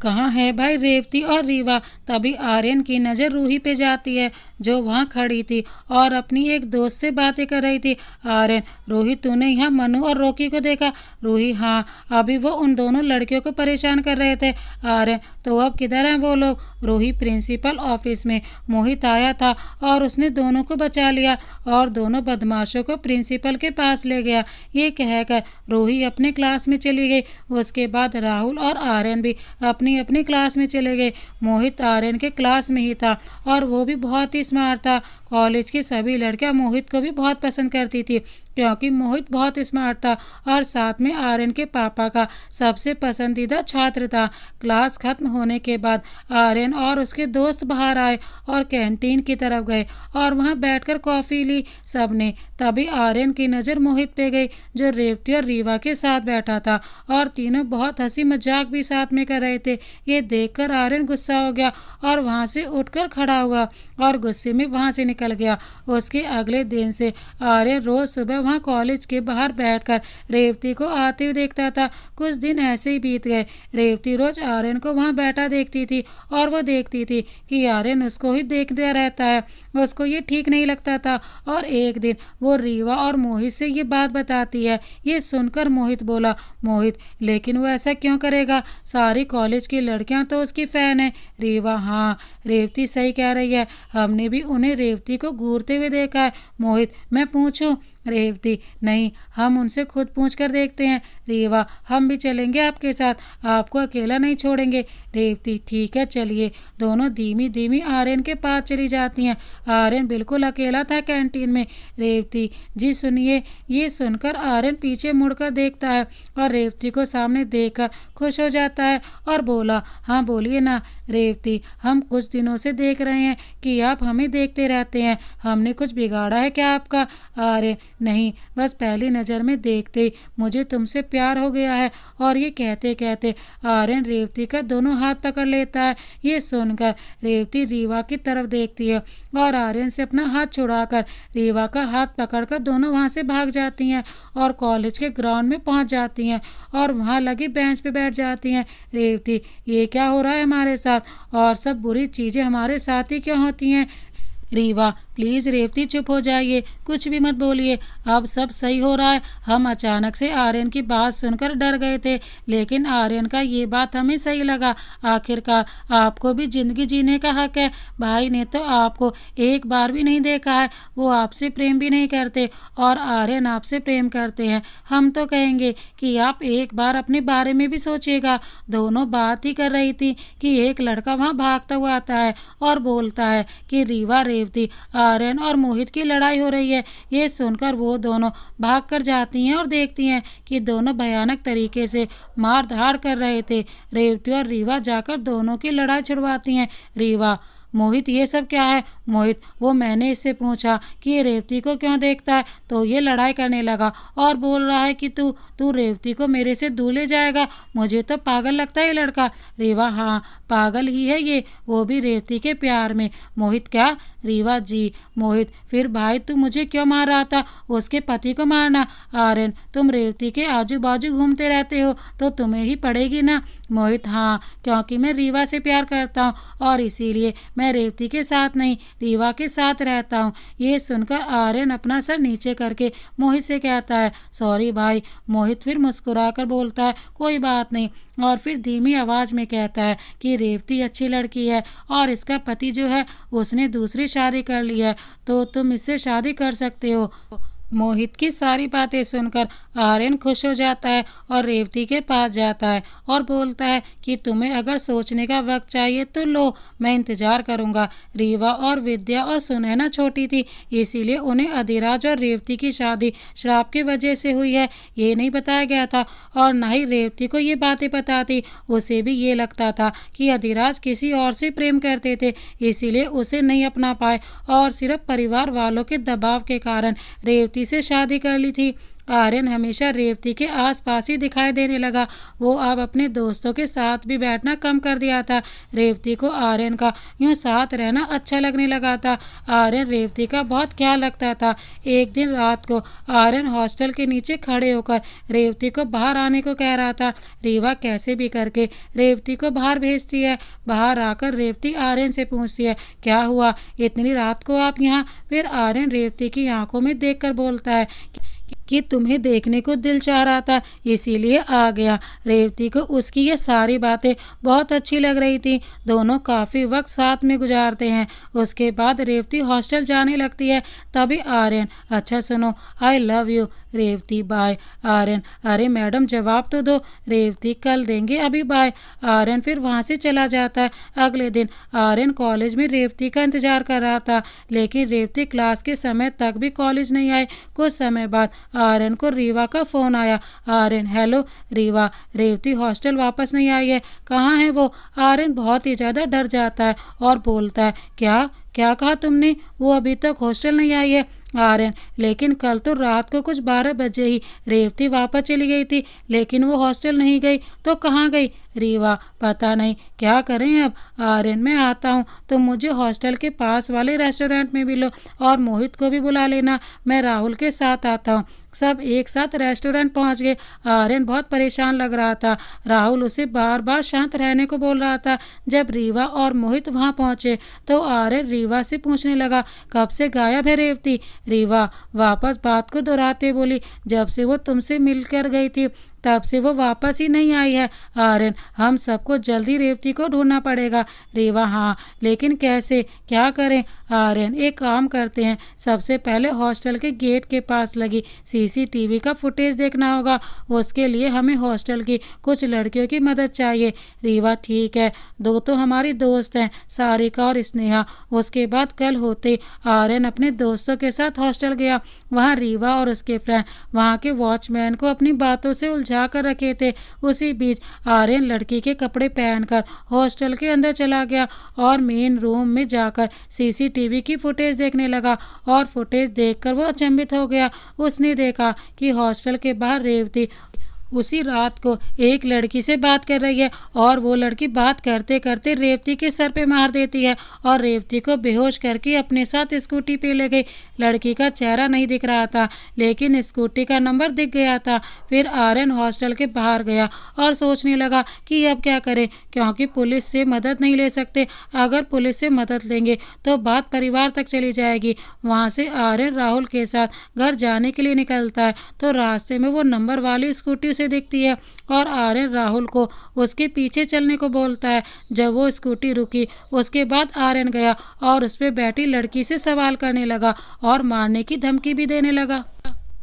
कहाँ है भाई रेवती और रीवा? तभी आर्यन की नज़र रूही पे जाती है, जो वहाँ खड़ी थी और अपनी एक दोस्त से बातें कर रही थी। आर्यन, रूही तूने यहाँ मनु और रॉकी को देखा? रूही, हाँ, अभी वो उन दोनों लड़कियों को परेशान कर रहे थे। आर्यन, तो अब किधर हैं वो लोग? रूही, प्रिंसिपल ऑफिस में मोहित आया था और उसने दोनों को बचा लिया और दोनों बदमाशों को प्रिंसिपल के पास ले गया। ये कहकर रूही अपने क्लास में चली गई। उसके बाद राहुल और आर्यन भी अपनी अपनी क्लास में चले गए। मोहित आर्यन के क्लास में ही था और वो भी बहुत ही स्मार्ट था। कॉलेज की सभी लड़कियां मोहित को भी बहुत पसंद करती थी, क्योंकि मोहित बहुत स्मार्ट था और साथ में आर्यन के पापा का सबसे पसंदीदा छात्र था। क्लास खत्म होने के बाद आर्यन और उसके दोस्त बाहर आए और कैंटीन की तरफ गए और वहां बैठकर कॉफ़ी ली सबने। तभी आर्यन की नज़र मोहित पे गई, जो रेवती और रीवा के साथ बैठा था और तीनों बहुत हंसी मजाक भी साथ में कर रहे थे। ये देखकर आर्यन गुस्सा हो गया और वहाँ से उठकर खड़ा हुआ और गुस्से में वहाँ से निकल गया। उसके अगले दिन से आर्यन रोज़ सुबह वहाँ कॉलेज के बाहर बैठकर रेवती को आते हुए देखता था। कुछ दिन ऐसे ही बीत गए। रेवती रोज आर्यन को वहाँ बैठा देखती थी और वो देखती थी कि आर्यन उसको ही देखता रहता है। उसको ये ठीक नहीं लगता था और एक दिन वो रीवा और मोहित से ये बात बताती है। ये सुनकर मोहित बोला, मोहित, लेकिन वो ऐसा क्यों करेगा? सारी कॉलेज की लड़कियां तो उसकी फ़ैन है। रीवा, हाँ, रेवती सही कह रही है, हमने भी उन्हें रेवती को घूरते हुए देखा है। मोहित, मैं पूछूं? रेवती, नहीं, हम उनसे खुद पूछ कर देखते हैं। रीवा, हम भी चलेंगे आपके साथ, आपको अकेला नहीं छोड़ेंगे। रेवती, ठीक है चलिए। दोनों धीमी धीमी आर्यन के पास चली जाती हैं। आर्यन बिल्कुल अकेला था कैंटीन में। रेवती, जी सुनिए। ये सुनकर आर्यन पीछे मुड़कर देखता है और रेवती को सामने देखकर खुश हो जाता है और बोला, हाँ बोलिए ना। रेवती, हम कुछ दिनों से देख रहे हैं कि आप हमें देखते रहते हैं, हमने कुछ बिगाड़ा है क्या आपका? आर्यन, नहीं, बस पहली नज़र में देखते ही मुझे तुमसे प्यार हो गया है। और ये कहते कहते आर्यन रेवती का दोनों हाथ पकड़ लेता है। ये सुनकर रेवती रीवा की तरफ देखती है और आर्यन से अपना हाथ छुड़ाकर रीवा का हाथ पकड़कर दोनों वहाँ से भाग जाती हैं और कॉलेज के ग्राउंड में पहुँच जाती हैं और वहाँ लगी बेंच पे बैठ जाती हैं। रेवती, ये क्या हो रहा है हमारे साथ, और सब बुरी चीज़ें हमारे साथ ही क्यों होती हैं? रीवा, प्लीज़ रेवती चुप हो जाइए, कुछ भी मत बोलिए, अब सब सही हो रहा है। हम अचानक से आर्यन की बात सुनकर डर गए थे, लेकिन आर्यन का ये बात हमें सही लगा। आखिरकार आपको भी ज़िंदगी जीने का हक है। भाई ने तो आपको एक बार भी नहीं देखा है, वो आपसे प्रेम भी नहीं करते और आर्यन आपसे प्रेम करते हैं। हम तो कहेंगे कि आप एक बार अपने बारे में भी सोचिएगा। दोनों बात ही कर रही थी कि एक लड़का वहाँ भागता हुआ आता है और बोलता है कि रीवा, रेवती, आर्यन और मोहित की लड़ाई हो रही है। ये सुनकर वो दोनों भाग कर जाती हैं और देखती हैं कि दोनों भयानक तरीके से मार धाड़ कर रहे थे। रेवती और रीवा जाकर दोनों की लड़ाई छुड़वाती हैं। रीवा, मोहित, ये सब क्या है? मोहित, वो मैंने इससे पूछा कि ये रेवती को क्यों देखता है तो ये लड़ाई करने लगा और बोल रहा है कि तू तू रेवती को मेरे से दूर ले जाएगा। मुझे तो पागल लगता है ये लड़का। रीवा, हाँ पागल ही है ये, वो भी रेवती के प्यार में। मोहित, क्या? रीवा, जी। मोहित, फिर भाई तू मुझे क्यों मार रहा था? उसके पति को मारना। आर्यन, तुम रेवती के आजू बाजू घूमते रहते हो तो तुम्हें ही पड़ेगी ना। मोहित, हाँ, क्योंकि मैं रीवा से प्यार करता हूँ और इसीलिए मैं रेवती के साथ नहीं रीवा के साथ रहता हूँ। ये सुनकर आर्यन अपना सर नीचे करके मोहित से कहता है, सॉरी भाई। मोहित फिर मुस्कुराकर बोलता है, कोई बात नहीं, और फिर धीमी आवाज़ में कहता है कि रेवती अच्छी लड़की है और इसका पति जो है उसने दूसरी शादी कर ली है, तो तुम इससे शादी कर सकते हो। मोहित की सारी बातें सुनकर आर्यन खुश हो जाता है और रेवती के पास जाता है और बोलता है कि तुम्हें अगर सोचने का वक्त चाहिए तो लो, मैं इंतज़ार करूँगा। रीवा और विद्या और सुनैना छोटी थी, इसीलिए उन्हें अधिराज और रेवती की शादी श्राप की वजह से हुई है ये नहीं बताया गया था और ना ही रेवती को ये बातें पता थी। उसे भी ये लगता था कि अधिराज किसी और से प्रेम करते थे, इसीलिए उसे नहीं अपना पाए और सिर्फ परिवार वालों के दबाव के कारण रेवती से शादी कर ली थी। आर्यन हमेशा रेवती के आसपास ही दिखाई देने लगा। वो अब अपने दोस्तों के साथ भी बैठना कम कर दिया था। रेवती को आर्यन का यूं साथ रहना अच्छा लगने लगा था। आर्यन रेवती का बहुत ख्याल रखता था। एक दिन रात को आर्यन हॉस्टल के नीचे खड़े होकर रेवती को बाहर आने को कह रहा था। रीवा कैसे भी करके रेवती को बाहर भेजती है। बाहर आकर रेवती आर्यन से पूछती है, क्या हुआ, इतनी रात को आप यहाँ? फिर आर्यन रेवती की आंखों में देखकर बोलता है कि तुम्हें देखने को दिल चाह रहा था, इसीलिए आ गया। रेवती को उसकी ये सारी बातें बहुत अच्छी लग रही थी। दोनों काफ़ी वक्त साथ में गुजारते हैं। उसके बाद रेवती हॉस्टल जाने लगती है। तभी आर्यन, अच्छा सुनो, I love you. Revathi, bye. Aryan, अरे मैडम जवाब तो दो। रेवती, कल देंगे, अभी बाय। आर्यन फिर वहाँ से चला जाता है। अगले दिन आर्यन कॉलेज में रेवती का इंतजार कर रहा था, लेकिन रेवती क्लास के समय तक भी कॉलेज नहीं आई। कुछ समय बाद आर्यन को रीवा का फ़ोन आया। आर्यन, हेलो रीवा, रेवती हॉस्टल वापस नहीं आई है, कहाँ है वो? आर्यन बहुत ही ज़्यादा डर जाता है और बोलता है, क्या क्या कहा तुमने? वो अभी तक हॉस्टल नहीं आई है। आर्यन, लेकिन कल तो रात को कुछ 12 बजे ही रेवती वापस चली गई थी, लेकिन वो हॉस्टल नहीं गई, तो कहाँ गई? रीवा, पता नहीं, क्या करें अब? आर्यन, मैं आता हूँ, तुम मुझे हॉस्टल के पास वाले रेस्टोरेंट में भी लो और मोहित को भी बुला लेना, मैं राहुल के साथ आता हूँ। सब एक साथ रेस्टोरेंट पहुँच गए। आर्यन बहुत परेशान लग रहा था। राहुल उसे बार बार शांत रहने को बोल रहा था। जब रीवा और मोहित वहाँ पहुँचे तो आर्यन रीवा से पूछने लगा, कब से गायब है रेवती? रीवा वापस बात को दोहराते बोली, जब से वो तुमसे मिलकर गई थी तब से वो वापस ही नहीं आई है। आर्यन, हम सबको जल्दी रेवती को ढूंढना पड़ेगा। रेवा, हाँ, लेकिन कैसे, क्या करें? आर्यन, एक काम करते हैं, सबसे पहले हॉस्टल के गेट के पास लगी सीसीटीवी का फुटेज देखना होगा। उसके लिए हमें हॉस्टल की कुछ लड़कियों की मदद चाहिए। रीवा, ठीक है, दो तो हमारी दोस्त हैं, सारिका और स्नेहा। उसके बाद कल होते आर्यन अपने दोस्तों के साथ हॉस्टल गया। वहाँ रीवा और उसके फ्रेंड वहाँ के वॉचमैन को अपनी बातों से उलझा कर रखे थे। उसी बीच आर्यन लड़की के कपड़े पहनकर हॉस्टल के अंदर चला गया और मेन रूम में जाकर सीसीटीवी की फुटेज देखने लगा। और फुटेज देखकर वो अचंभित हो गया। उसने देखा कि हॉस्टल के बाहर रेवती उसी रात को एक लड़की से बात कर रही है और वो लड़की बात करते करते रेवती के सर पे मार देती है और रेवती को बेहोश करके अपने साथ स्कूटी पे ले गई। लड़की का चेहरा नहीं दिख रहा था, लेकिन स्कूटी का नंबर दिख गया था। फिर आर्यन हॉस्टल के बाहर गया और सोचने लगा कि अब क्या करें, क्योंकि पुलिस से मदद नहीं ले सकते। अगर पुलिस से मदद लेंगे तो बात परिवार तक चली जाएगी। वहाँ से आर्यन राहुल के साथ घर जाने के लिए निकलता है तो रास्ते में वो नंबर वाली स्कूटी उसे दिखती है और आर्यन राहुल को उसके पीछे चलने को बोलता है। जब वो स्कूटी रुकी उसके बाद आर्यन गया और उस पर बैठी लड़की से सवाल करने लगा और मारने की धमकी भी देने लगा।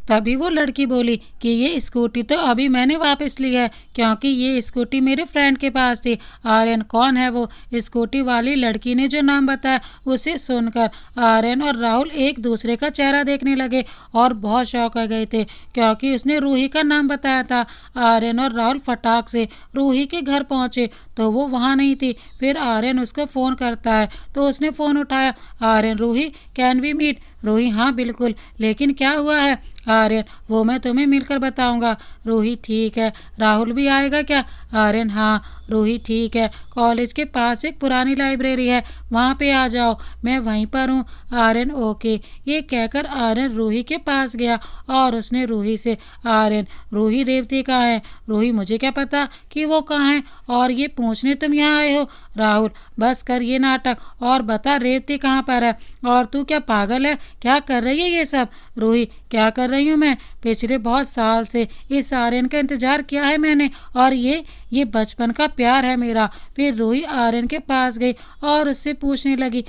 तभी वो लड़की बोली कि ये स्कूटी तो अभी मैंने वापस ली है, क्योंकि ये स्कूटी मेरे फ्रेंड के पास थी। आर्यन, कौन है वो? स्कूटी वाली लड़की ने जो नाम बताया उसे सुनकर आर्यन और राहुल एक दूसरे का चेहरा देखने लगे और बहुत शौक हो गए थे, क्योंकि उसने रूही का नाम बताया था। आर्यन और राहुल फटाक से रूही के घर पहुंचे तो वो वहाँ नहीं थी। फिर आर्यन उसको फ़ोन करता है तो उसने फ़ोन उठाया। Aryan, Ruhi, can we meet? Ruhi, हाँ बिल्कुल, लेकिन क्या हुआ है? आर्यन, वो मैं तुम्हें मिलकर बताऊंगा। रूही, ठीक है, राहुल भी आएगा क्या? आर्यन, हाँ। रूही, ठीक है, कॉलेज के पास एक पुरानी लाइब्रेरी है, वहाँ पे आ जाओ, मैं वहीं पर हूँ। आर्यन, ओके। ये कहकर आर्यन रूही के पास गया और उसने रूही से, आर्यन, रूही रेवती कहाँ है? रूही, मुझे क्या पता कि वो कहाँ है, और ये पूछने तुम यहाँ आए हो? राहुल, बस कर ये नाटक और बता रेवती कहाँ पर है। और तू क्या पागल है? क्या कर रही है ये सब? रूही, क्या कर रही हूँ मैं? पिछले बहुत साल से इस आर्यन का इंतजार किया है मैंने, और ये बचपन का प्यार है मेरा। फिर रूही आर्यन के पास गई और उससे पूछने लगी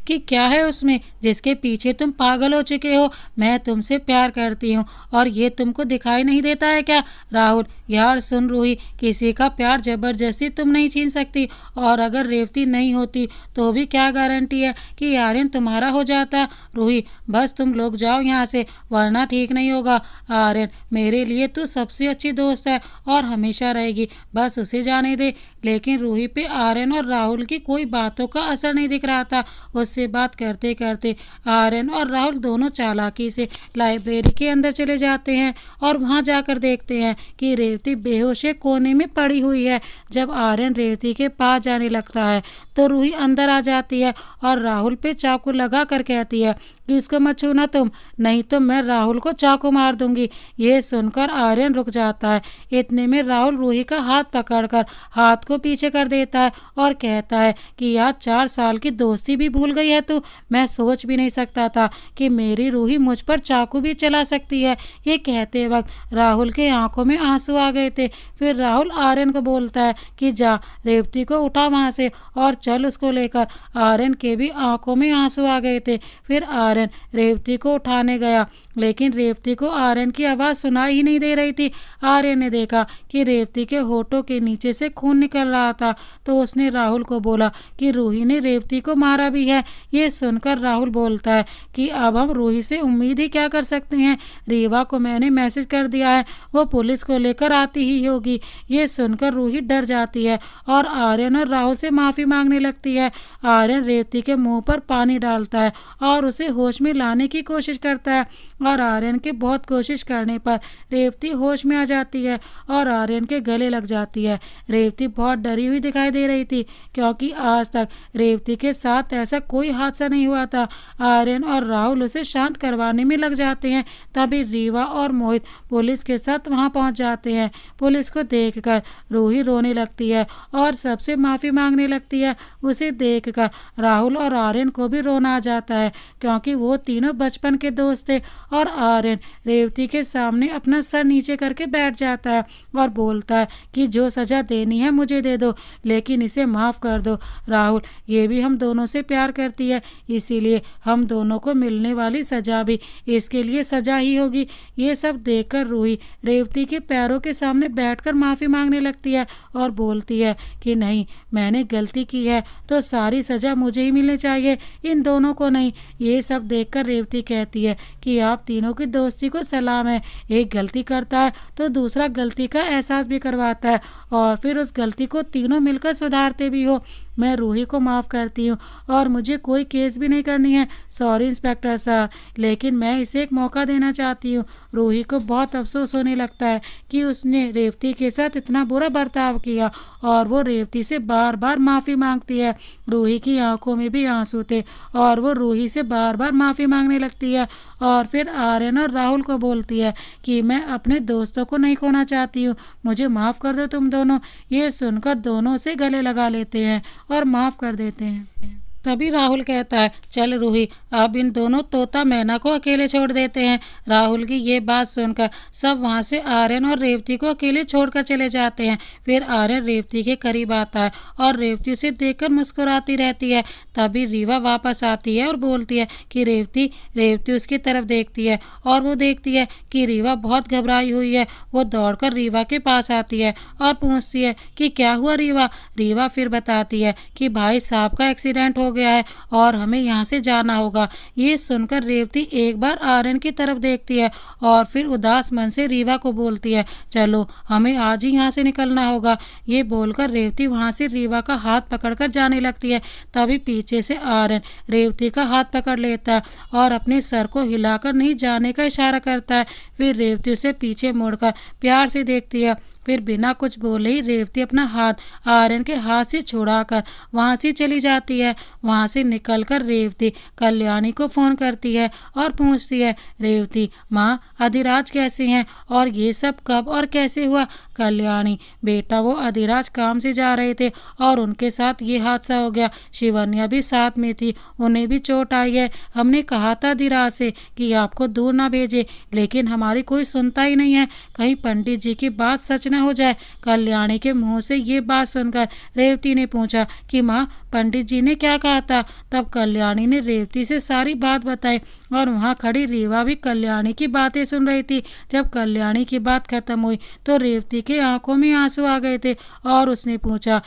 कि क्या है उसमें जिसके पीछे तुम पागल हो चुके हो? मैं तुमसे प्यार करती हूँ और ये तुमको दिखाई नहीं देता है क्या? राहुल, यार सुन रूही, किसी का प्यार जबरदस्ती तुम नहीं छीन सकती, और अगर रेवती नहीं होती तो भी क्या गारंटी है कि आर्यन तुम्हारा हो जाता? रूही, बस तुम लोग जाओ यहाँ से, वरना ठीक नहीं होगा। आर्यन, मेरे लिए तू सबसे अच्छी दोस्त है और हमेशा रहेगी, बस उसे जाने दे। लेकिन रूही पे आर्यन और राहुल की कोई बातों का असर नहीं दिख रहा था। उससे बात करते करते आर्यन और राहुल दोनों चालाकी से लाइब्रेरी के अंदर चले जाते हैं और वहां जाकर देखते हैं कि रेवती बेहोश कोने में पड़ी हुई है। जब आर्यन रेवती के पास जाने लगता है तो रूही अंदर आ जाती है और राहुल पे चाकू लगा कर कहती है कि उसको मत छूना तुम, नहीं तो मैं राहुल को चाकू मार दूंगी। ये सुनकर आर्यन रुक जाता है। इतने में राहुल रूही का हाथ पकड़कर हाथ को पीछे कर देता है और कहता है कि यार 4 साल की दोस्ती भी भूल गई है तू। मैं सोच भी नहीं सकता था कि मेरी रूही मुझ पर चाकू भी चला सकती है। ये कहते वक्त राहुल के आंखों में आंसू आ गए थे। फिर राहुल आर्यन को बोलता है कि जा रेवती को उठा वहाँ से और चल उसको लेकर। आर्यन के भी आंखों में आंसू आ गए थे। फिर आर्यन रेवती को उठाने गया, लेकिन रेवती को आर्यन की आवाज़ सुनाई ही नहीं दे रही थी। आर्यन ने देखा कि रेवती के होठों के नीचे से खून निकल रहा था, तो उसने राहुल को बोला कि रूही ने रेवती को मारा भी है। ये सुनकर राहुल बोलता है कि अब हम रूही से उम्मीद ही क्या कर सकते हैं, रीवा को मैंने मैसेज कर दिया है, वो पुलिस को लेकर आती ही होगी। ये सुनकर रूही डर जाती है और आर्यन और राहुल से माफ़ी मांगने लगती है। आर्यन रेवती के मुंह पर पानी डालता है और उसे होश में लाने की कोशिश करता है, और आर्यन के बहुत कोशिश करने पर रेवती होश में आ जाती है और आर्यन के गले लग जाती है। रेवती बहुत डरी हुई दिखाई दे रही थी, क्योंकि आज तक रेवती के साथ ऐसा कोई कोई हादसा नहीं हुआ था। आर्यन और राहुल उसे शांत करवाने में लग जाते हैं। तभी रीवा और मोहित पुलिस के साथ वहां पहुंच जाते हैं। पुलिस को देखकर रूही रोने लगती है और सबसे माफी मांगने लगती है। उसे देखकर राहुल और आर्यन को भी रोना आ जाता है, क्योंकि वो तीनों बचपन के दोस्त थे। और आर्यन रेवती के सामने अपना सर नीचे करके बैठ जाता है और बोलता है कि जो सजा देनी है मुझे दे दो, लेकिन इसे माफ कर दो। राहुल, ये भी हम दोनों से प्यार करती है, इसीलिए हम दोनों को मिलने वाली सजा भी इसके लिए सजा ही होगी। ये सब देखकर रूही रेवती के पैरों के सामने बैठकर माफी मांगने लगती है और बोलती है कि नहीं, मैंने गलती की है तो सारी सजा मुझे ही मिलनी चाहिए, इन दोनों को नहीं। ये सब देखकर रेवती कहती है कि आप तीनों की दोस्ती को सलाम है। एक गलती करता है तो दूसरा गलती का एहसास भी करवाता है और फिर उस गलती को तीनों मिलकर सुधारते भी हो। मैं रूही को माफ़ करती हूँ और मुझे कोई केस भी नहीं करनी है। सॉरी इंस्पेक्टर साहब, लेकिन मैं इसे एक मौका देना चाहती हूँ। रूही को बहुत अफसोस होने लगता है कि उसने रेवती के साथ इतना बुरा बर्ताव किया और वो रेवती से बार बार माफ़ी मांगती है। रूही की आंखों में भी आंसू थे और वो रूही से बार बार माफ़ी मांगने लगती है और फिर आर्यन और राहुल को बोलती है कि मैं अपने दोस्तों को नहीं खोना चाहती हूँ, मुझे माफ़ कर दो तुम दोनों। ये सुनकर दोनों से गले लगा लेते हैं और माफ़ कर देते हैं। तभी राहुल कहता है, चल रूही, अब इन दोनों तोता मैना को अकेले छोड़ देते हैं। राहुल की ये बात सुनकर सब वहाँ से आर्यन और रेवती को अकेले छोड़कर चले जाते हैं। फिर आर्यन रेवती के करीब आता है और रेवती उसे देखकर मुस्कुराती रहती है। तभी रीवा वापस आती है और बोलती है कि रेवती। रेवती उसकी तरफ देखती है और वो देखती है कि रीवा बहुत घबराई हुई है। वो दौड़कर रीवा के पास आती है और पूछती है कि क्या हुआ रीवा। रीवा फिर बताती है कि भाई साहब का एक्सीडेंट हो गया है और हमें यहाँ से जाना होगा। ये सुनकर रेवती एक बार आर्यन की तरफ देखती है और फिर उदास मन से रीवा को बोलती है, चलो हमें आज ही यहाँ से निकलना होगा। ये बोलकर रेवती वहाँ से रीवा का हाथ पकड़कर जाने लगती है। तभी पीछे से आर्यन रेवती का हाथ पकड़ लेता है और अपने सर को हिलाकर नहीं जाने का इशारा करता है। फिर रेवती उसे पीछे मुड़कर प्यार से देखती है। फिर बिना कुछ बोले ही रेवती अपना हाथ आर्यन के हाथ से छुड़ाकर वहाँ से चली जाती है। वहाँ से निकलकर रेवती कल्याणी को फ़ोन करती है और पूछती है, रेवती माँ, अधिराज कैसे हैं और ये सब कब और कैसे हुआ। कल्याणी, बेटा वो अधिराज काम से जा रहे थे और उनके साथ ये हादसा हो गया। शिवन्या भी साथ में थी, उन्हें भी चोट आई है। हमने कहा था अधिराज से कि आपको दूर ना भेजे, लेकिन हमारी कोई सुनता ही नहीं है। कहीं पंडित जी की बात सच न हो जाए। कल्याणी के मुंह से ये बात सुनकर रेवती ने पूछा कि माँ, पंडित जी ने क्या कहा था। तब कल्याणी ने रेवती से सारी बात बताई और वहाँ खड़ी रीवा भी कल्याणी की बातें सुन रही थी। जब कल्याणी की बात खत्म हुई तो रेवती के आंखों में आंसू आ गए थे और उसने पूछा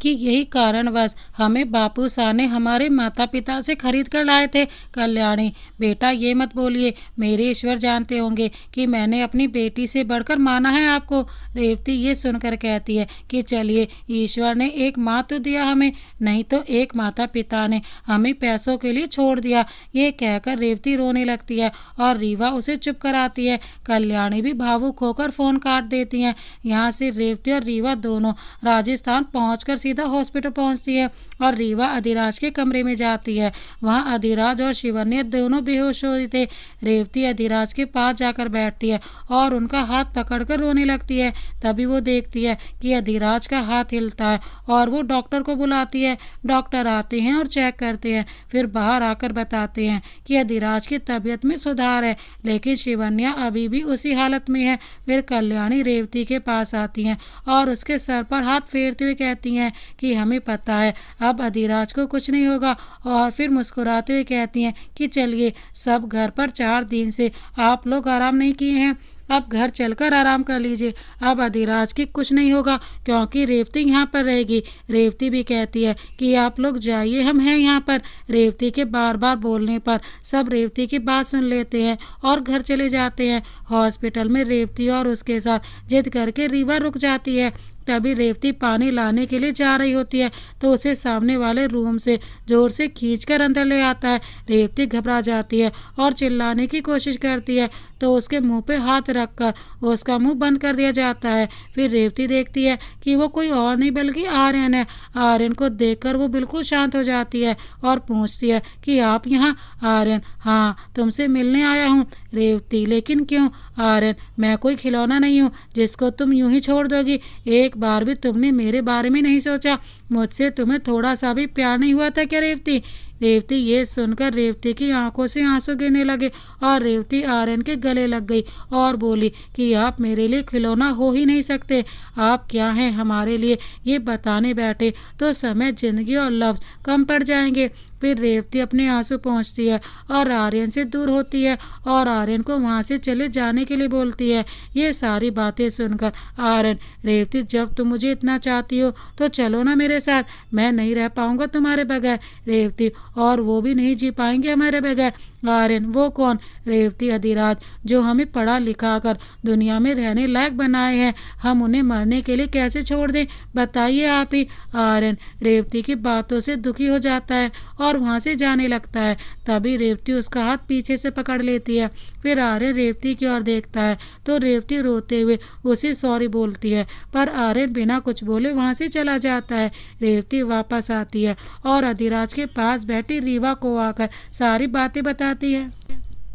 कि यही कारणवश हमें बापू शाह ने हमारे माता पिता से खरीद कर लाए थे। कल्याणी, बेटा ये मत बोलिए, मेरे ईश्वर जानते होंगे कि मैंने अपनी बेटी से बढ़कर माना है आपको। रेवती ये सुनकर कहती है कि चलिए, ईश्वर ने एक माँ तो दिया हमें, नहीं तो एक माता पिता ने हमें पैसों के लिए छोड़ दिया। ये कहकर रेवती रोने लगती है और रीवा उसे चुप कराती है। कल्याणी भी भावुक होकर फ़ोन काट देती हैं। यहाँ से रेवती और रीवा दोनों राजस्थान पहुँचकर सीधा हॉस्पिटल पहुंचती है और रीवा अधिराज के कमरे में जाती है। वहां अधिराज और शिवन्या दोनों बेहोश हो थे। रेवती अधिराज के पास जाकर बैठती है और उनका हाथ पकड़कर रोने लगती है। तभी वो देखती है कि अधिराज का हाथ हिलता है और वो डॉक्टर को बुलाती है। डॉक्टर आते हैं और चेक करते हैं, फिर बाहर आकर बताते हैं कि अधिराज की तबीयत में सुधार है, लेकिन शिवन्या अभी भी उसी हालत में है। फिर कल्याणी रेवती के पास आती हैं और उसके सर पर हाथ फेरते हुए कहती हैं कि हमें पता है अब अधिराज को कुछ नहीं होगा, और फिर मुस्कुराते हुए कहती हैं कि चलिए, सब घर पर 4 दिन से आप लोग आराम नहीं किए हैं, अब घर चलकर आराम कर लीजिए। अब अधिराज की कुछ नहीं होगा क्योंकि रेवती यहाँ पर रहेगी। रेवती भी कहती है कि आप लोग जाइए, हम हैं यहाँ पर। रेवती के बार बार बोलने पर सब रेवती की बात सुन लेते हैं और घर चले जाते हैं। हॉस्पिटल में रेवती और उसके साथ जिद करके रीवा रुक जाती है। तभी रेवती पानी लाने के लिए जा रही होती है तो उसे सामने वाले रूम से जोर से खींचकर अंदर ले आता है। रेवती घबरा जाती है और चिल्लाने की कोशिश करती है तो उसके मुंह पे हाथ रखकर उसका मुंह बंद कर दिया जाता है। फिर रेवती देखती है कि वो कोई और नहीं बल्कि आर्यन है। आर्यन को देखकर वो बिल्कुल शांत हो जाती है और पूछती है कि आप यहाँ? आर्यन: हाँ, तुमसे मिलने आया हूँ। रेवती: लेकिन क्यों? आर्यन: मैं कोई खिलौना नहीं हूँ जिसको तुम यूं ही छोड़ दोगी। एक बार भी तुमने मेरे बारे में नहीं सोचा? मुझसे तुम्हें थोड़ा सा भी प्यार नहीं हुआ था क्या रेवती? रेवती ये सुनकर रेवती की आंखों से आंसू गिरने लगे और रेवती आर्यन के गले लग गई और बोली कि आप मेरे लिए खिलौना हो ही नहीं सकते। आप क्या हैं हमारे लिए, ये बताने बैठे तो समय, जिंदगी और लफ्ज कम पड़ जाएंगे। फिर रेवती अपने आंसू पहुँचती है और आर्यन से दूर होती है और आर्यन को वहाँ से चले जाने के लिए बोलती है। ये सारी बातें सुनकर आर्यन: रेवती, जब तुम मुझे इतना चाहती हो तो चलो ना मेरे साथ, मैं नहीं रह पाऊंगा तुम्हारे बगैर। रेवती: और वो भी नहीं जी पाएंगे हमारे बगैर। आर्यन: वो कौन? रेवती: अधिराज, जो हमें पढ़ा लिखा कर दुनिया में रहने लायक बनाए हैं, हम उन्हें मरने के लिए कैसे छोड़ दें, बताइए आप ही। आर्यन रेवती की बातों से दुखी हो जाता है और वहाँ से जाने लगता है। तभी रेवती उसका हाथ पीछे से पकड़ लेती है। फिर आर्यन रेवती की ओर देखता है तो रेवती रोते हुए उसे सॉरी बोलती है, पर आर्यन बिना कुछ बोले वहाँ से चला जाता है। रेवती वापस आती है और अधिराज के पास बैठी रीवा को आकर सारी बातें बताती है।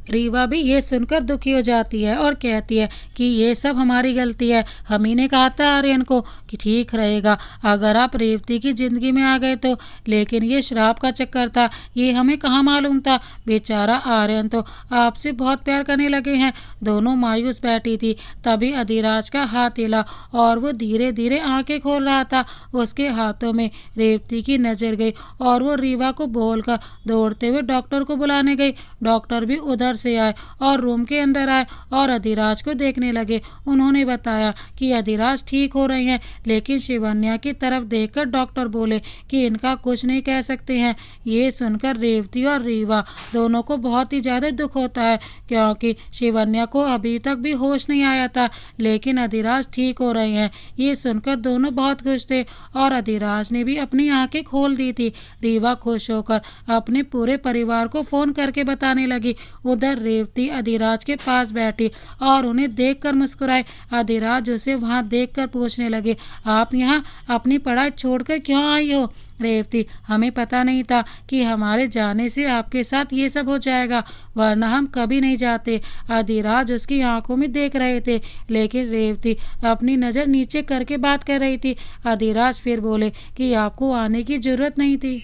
रीवा भी ये सुनकर दुखी हो जाती है और कहती है कि ये सब हमारी गलती है। हम ही ने कहा था आर्यन को कि ठीक रहेगा अगर आप रेवती की ज़िंदगी में आ गए तो, लेकिन ये शराब का चक्कर था, ये हमें कहाँ मालूम था। बेचारा आर्यन तो आपसे बहुत प्यार करने लगे हैं। दोनों मायूस बैठी थी। तभी अधिराज का हाथ हिला और वो धीरे धीरे आंखें खोल रहा था। उसके हाथों में रेवती की नज़र गई और वो रीवा को बोलकर दौड़ते हुए डॉक्टर को बुलाने गई। डॉक्टर भी उधर से आए और रूम के अंदर आए और अधिराज को देखने लगे। उन्होंने बताया कि अधिराज ठीक हो रहे हैं, लेकिन शिवन्या की तरफ देखकर डॉक्टर बोले कि इनका कुछ नहीं कह सकते हैं। ये सुनकर रेवती और रीवा दोनों को बहुत ही ज़्यादा दुख होता है, क्योंकि शिवन्या को अभी तक भी होश नहीं आया था, लेकिन अधिराज ठीक हो रहे हैं। ये सुनकर दोनों बहुत खुश थे और अधिराज ने भी अपनी आंखें खोल दी थी। रीवा खुश होकर अपने पूरे परिवार को फ़ोन करके बताने लगी। उधर रेवती अधिराज के पास बैठी और उन्हें देखकर मुस्कुराई। अधिराज उसे वहां देखकर पूछने लगे, आप यहाँ अपनी पढ़ाई छोड़कर क्यों आई हो? रेवती: हमें पता नहीं था कि हमारे जाने से आपके साथ ये सब हो जाएगा, वरना हम कभी नहीं जाते। अधिराज उसकी आंखों में देख रहे थे, लेकिन रेवती अपनी नज़र नीचे करके बात कर रही थी। अधिराज फिर बोले कि आपको आने की जरूरत नहीं थी,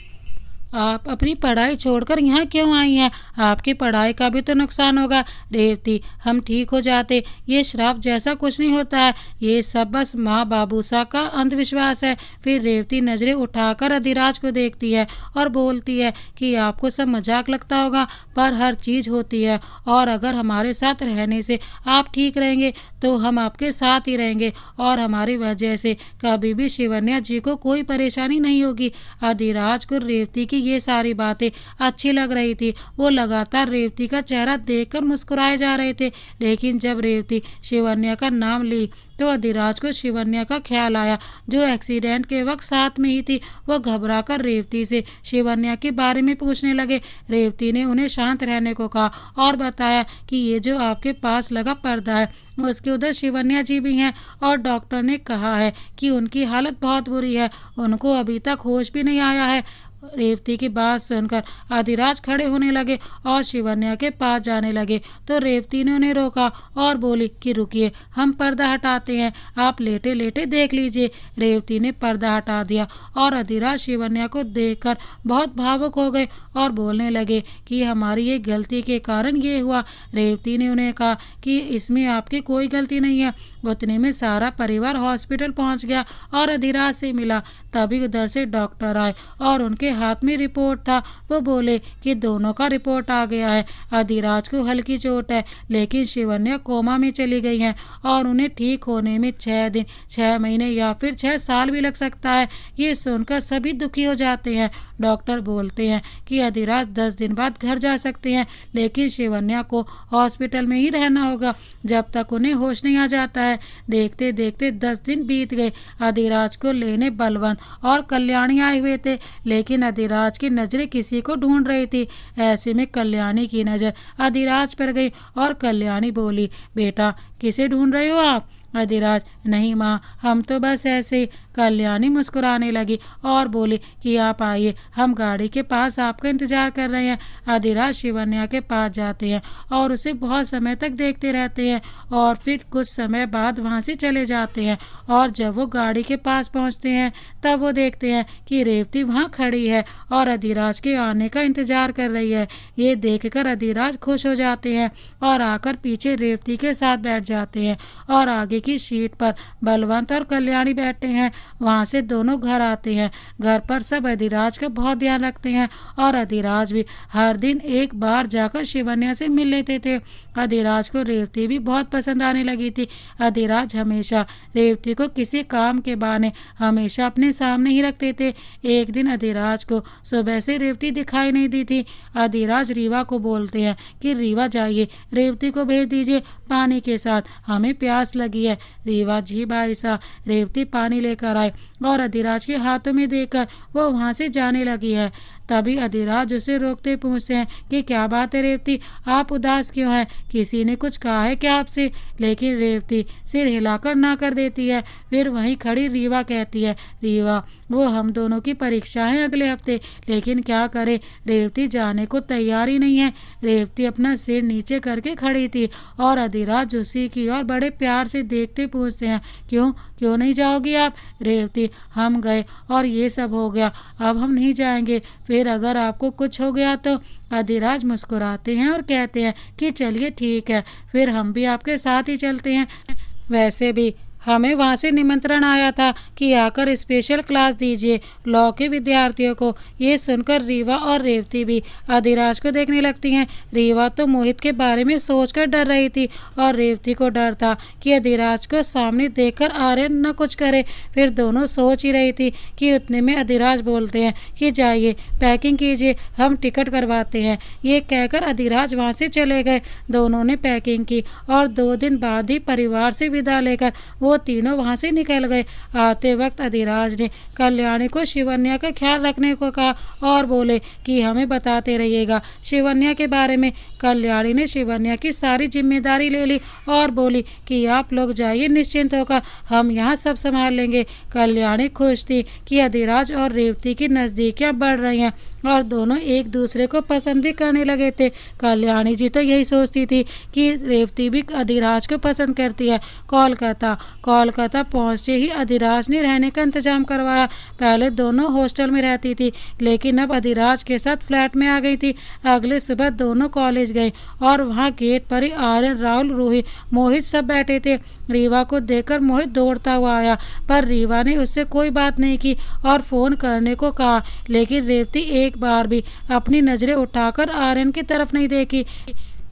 आप अपनी पढ़ाई छोड़कर यहाँ क्यों आई हैं? आपकी पढ़ाई का भी तो नुकसान होगा। रेवती: हम ठीक हो जाते, ये श्राप जैसा कुछ नहीं होता है, ये सब बस माँ बाबूसा का अंधविश्वास है। फिर रेवती नज़रें उठाकर अधिराज को देखती है और बोलती है कि आपको सब मजाक लगता होगा, पर हर चीज़ होती है, और अगर हमारे साथ रहने से आप ठीक रहेंगे तो हम आपके साथ ही रहेंगे और हमारी वजह से कभी भी शिवन्या जी को कोई परेशानी नहीं होगी। अधिराज को रेवती की ये सारी बातें अच्छी लग रही थी। वो लगातार रेवती का चेहरा देखकर मुस्कुराए जा रहे थे, लेकिन जब रेवती शिवन्या का नाम ली तो अधिराज को शिवन्या का ख्याल आया, जो एक्सीडेंट के वक्त साथ में ही थी। वो घबराकर रेवती से शिवन्या के बारे में पूछने लगे। रेवती ने उन्हें शांत रहने को कहा और बताया कि ये जो आपके पास लगा पर्दा है, उसके उधर शिवन्या जी भी हैं और डॉक्टर ने कहा है कि उनकी हालत बहुत बुरी है, उनको अभी तक होश भी नहीं आया है। रेवती की बात सुनकर अधिराज खड़े होने लगे और शिवन्या के पास जाने लगे, तो रेवती ने उन्हें रोका और बोली कि रुकिए, हम पर्दा हटाते हैं, आप लेटे लेटे देख लीजिए। रेवती ने पर्दा हटा दिया और अधिराज शिवन्या को देखकर बहुत भावुक हो गए और बोलने लगे कि हमारी ये गलती के कारण ये हुआ। रेवती ने उन्हें कहा कि इसमें आपकी कोई गलती नहीं है। उतने में सारा परिवार हॉस्पिटल पहुंच गया और अधिराज से मिला। तभी उधर से डॉक्टर आए और उनके हाथ में रिपोर्ट था। वो बोले कि दोनों का रिपोर्ट आ गया है। अधिराज को हल्की चोट है, लेकिन शिवन्या कोमा में चली गई हैं और उन्हें ठीक होने में 6 दिन, 6 महीने या फिर 6 साल भी लग सकता है। ये सुनकर सभी दुखी हो जाते हैं। डॉक्टर बोलते हैं कि अधिराज 10 दिन बाद घर जा सकते हैं, लेकिन शिवन्या को हॉस्पिटल में ही रहना होगा जब तक उन्हें होश नहीं आ जाता है। देखते देखते 10 दिन बीत गए। अधिराज को लेने बलवंत और कल्याणी आए हुए थे, लेकिन अधिराज की नजरें किसी को ढूंढ रही थी। ऐसे में कल्याणी की नजर अधिराज पर गई और कल्याणी बोली, बेटा किसे ढूंढ रहे हो आप? अधिराज, नहीं माँ, हम तो बस ऐसे ही। कल्याणी मुस्कुराने लगी और बोली कि आप आइए, हम गाड़ी के पास आपका इंतजार कर रहे हैं। अधिराज शिवन्या के पास जाते हैं और उसे बहुत समय तक देखते रहते हैं और फिर कुछ समय बाद वहाँ से चले जाते हैं। और जब वो गाड़ी के पास पहुँचते हैं तब वो देखते हैं कि रेवती वहाँ खड़ी है और अधिराज के आने का इंतजार कर रही है। ये देखकर अधिराज खुश हो जाते हैं और आकर पीछे रेवती के साथ बैठ जाते हैं और आगे की सीट पर बलवंत और कल्याणी बैठे हैं। वहां से दोनों घर आते हैं। घर पर सब अधिराज का बहुत ध्यान रखते हैं और अधिराज भी हर दिन एक बार जाकर शिवन्या से मिल लेते थे। अधिराज को रेवती भी बहुत पसंद आने लगी थी। अधिराज हमेशा रेवती को किसी काम के बहाने हमेशा अपने सामने ही रखते थे। एक दिन अधिराज को सुबह से रेवती दिखाई नहीं दी थी। अधिराज रीवा को बोलते हैं कि रीवा जाइए, रेवती को भेज दीजिए पानी के साथ, हमें प्यास लगी है। रीवा, जी भाई साहब। रेवती पानी लेकर आए और अधिराज के हाथों में देकर वो वहां से जाने लगी है। तभी अधिराज उसे रोकते पूछते हैं कि क्या बात है रेवती, आप उदास क्यों हैं? किसी ने कुछ कहा है क्या आपसे? लेकिन रेवती सिर हिलाकर ना कर देती है। फिर वहीं खड़ी रीवा कहती है, रीवा, वो हम दोनों की परीक्षा है अगले हफ्ते, लेकिन क्या करे, रेवती जाने को तैयार ही नहीं है। रेवती अपना सिर नीचे करके खड़ी थी और अधिराज उसी की ओर बड़े प्यार से देखते पूछते हैं, क्यों क्यों नहीं जाओगी आप? रेवती, हम गए और ये सब हो गया, अब हम नहीं जाएंगे, फिर अगर आपको कुछ हो गया तो? अधिराज मुस्कुराते हैं और कहते हैं कि चलिए ठीक है, फिर हम भी आपके साथ ही चलते हैं। वैसे भी हमें वहाँ से निमंत्रण आया था कि आकर स्पेशल क्लास दीजिए लॉ के विद्यार्थियों को। ये सुनकर रीवा और रेवती भी अधिराज को देखने लगती हैं। रीवा तो मोहित के बारे में सोचकर डर रही थी और रेवती को डर था कि अधिराज को सामने देखकर आर्यन न कुछ करे। फिर दोनों सोच ही रही थी कि उतने में अधिराज बोलते हैं कि जाइए पैकिंग कीजिए, हम टिकट करवाते हैं। ये कहकर अधिराज वहाँ से चले गए। दोनों ने पैकिंग की और 2 दिन बाद ही परिवार से विदा लेकर वो तीनों वहां से निकल गए। आते वक्त अधिराज ने कल्याणी को शिवन्या का ख्याल रखने को कहा और बोले कि हमें बताते रहिएगा शिवन्या के बारे में। कल्याणी ने शिवन्या की सारी जिम्मेदारी ले ली और बोली कि आप लोग जाइए निश्चिंत होकर, हम यहाँ सब संभाल लेंगे। कल्याणी खुश थी कि अधिराज और रेवती की नज़दीकियाँ बढ़ रही हैं और दोनों एक दूसरे को पसंद भी करने लगे थे। कल्याणी जी तो यही सोचती थी कि रेवती भी अधिराज को पसंद करती है। कोलकाता पहुंचते ही अधिराज ने रहने का इंतजाम करवाया। पहले दोनों हॉस्टल में रहती थी, लेकिन अब अधिराज के साथ फ्लैट में आ गई थी। अगले सुबह दोनों कॉलेज गए और वहां गेट पर ही आर्यन, राहुल, रूही, मोहित सब बैठे थे। रीवा को देखकर मोहित दौड़ता हुआ आया, पर रीवा ने उससे कोई बात नहीं की और फ़ोन करने को कहा, लेकिन रेवती एक बार भी अपनी नज़रें उठाकर आर्यन की तरफ नहीं देखी।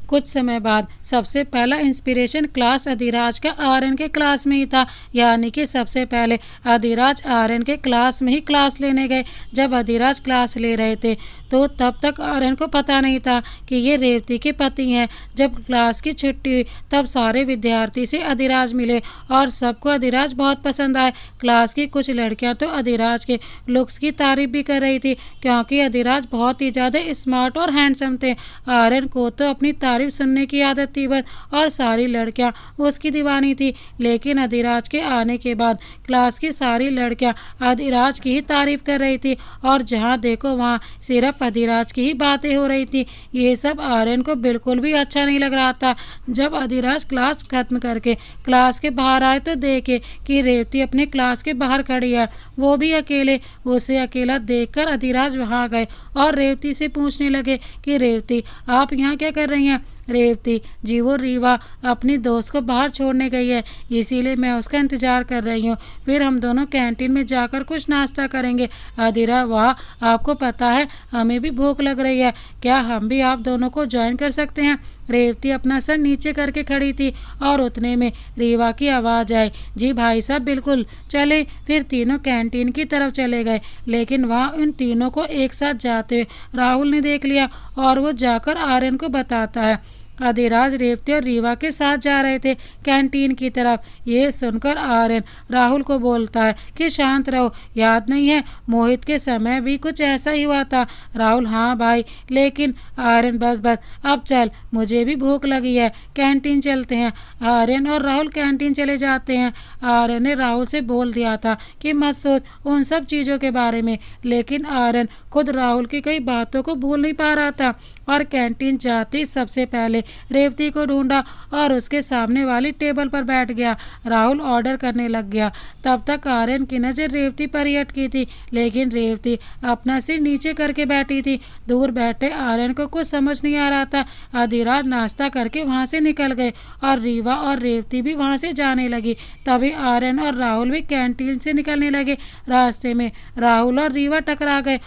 कुछ समय बाद सबसे पहला इंस्पिरेशन क्लास अधिराज का आर्यन के क्लास में ही था, यानी कि सबसे पहले अधिराज आर्यन के क्लास में ही क्लास लेने गए। जब अधिराज क्लास ले रहे थे तो तब तक आर्यन को पता नहीं था कि ये रेवती के पति हैं। जब क्लास की छुट्टी हुई तब सारे विद्यार्थी से अधिराज मिले और सबको अधिराज बहुत पसंद आए। क्लास की कुछ लड़कियां तो अधिराज के लुक्स की तारीफ भी कर रही थी, क्योंकि अधिराज बहुत ही ज़्यादा स्मार्ट और हैंडसम थे। आर्यन को तो अपनी तारीफ सुनने की आदत थी बस, और सारी लड़कियां उसकी दीवानी थी। लेकिन अधिराज के आने के बाद क्लास की सारी लड़कियां अधिराज की ही तारीफ कर रही थी और जहां देखो वहां सिर्फ अधिराज की ही बातें हो रही थी। ये सब आर्यन को बिल्कुल भी अच्छा नहीं लग रहा था। जब अधिराज क्लास खत्म करके क्लास के बाहर आए तो देखे कि रेवती अपने क्लास के बाहर खड़ी है, वो भी अकेले। उसे अकेला देखकर अधिराज वहां गए और रेवती से पूछने लगे कि रेवती, आप यहाँ क्या कर रही हैं? रेवती, जी वो रीवा अपनी दोस्त को बाहर छोड़ने गई है, इसीलिए मैं उसका इंतजार कर रही हूँ। फिर हम दोनों कैंटीन में जाकर कुछ नाश्ता करेंगे। अधीरा, वाह, आपको पता है हमें भी भूख लग रही है, क्या हम भी आप दोनों को ज्वाइन कर सकते हैं? रेवती अपना सर नीचे करके खड़ी थी और उतने में रीवा की आवाज़ आई, जी भाई साहब बिल्कुल चले। फिर तीनों कैंटीन की तरफ चले गए, लेकिन वहाँ उन तीनों को एक साथ जाते हुए राहुल ने देख लिया और वो जाकर आर्यन को बताता है। अधिराज रेवती और रीवा के साथ जा रहे थे कैंटीन की तरफ। ये सुनकर आर्यन राहुल को बोलता है कि शांत रहो, याद नहीं है मोहित के समय भी कुछ ऐसा ही हुआ था? राहुल, हाँ भाई, लेकिन आर्यन, बस बस अब चल, मुझे भी भूख लगी है, कैंटीन चलते हैं। आर्यन और राहुल कैंटीन चले जाते हैं। आर्यन ने राहुल से बोल दिया था कि मत सोच उन सब चीज़ों के बारे में, लेकिन आर्यन खुद राहुल की कई बातों को भूल नहीं पा रहा था और कैंटीन जाते सबसे पहले रेवती को ढूंढा और उसके सामने वाली टेबल पर बैठ गया। राहुल ऑर्डर करने लग गया। तब तक आर्यन की नज़र रेवती पर ही अटकी थी, लेकिन रेवती अपना सिर नीचे करके बैठी थी। दूर बैठे आर्यन को कुछ समझ नहीं आ रहा था। अधिराज नाश्ता करके वहाँ से निकल गए और रीवा और रेवती भी वहाँ से जाने लगी। तभी आर्यन और राहुल भी कैंटीन से निकलने लगे। रास्ते में राहुल और रीवा टकरा गए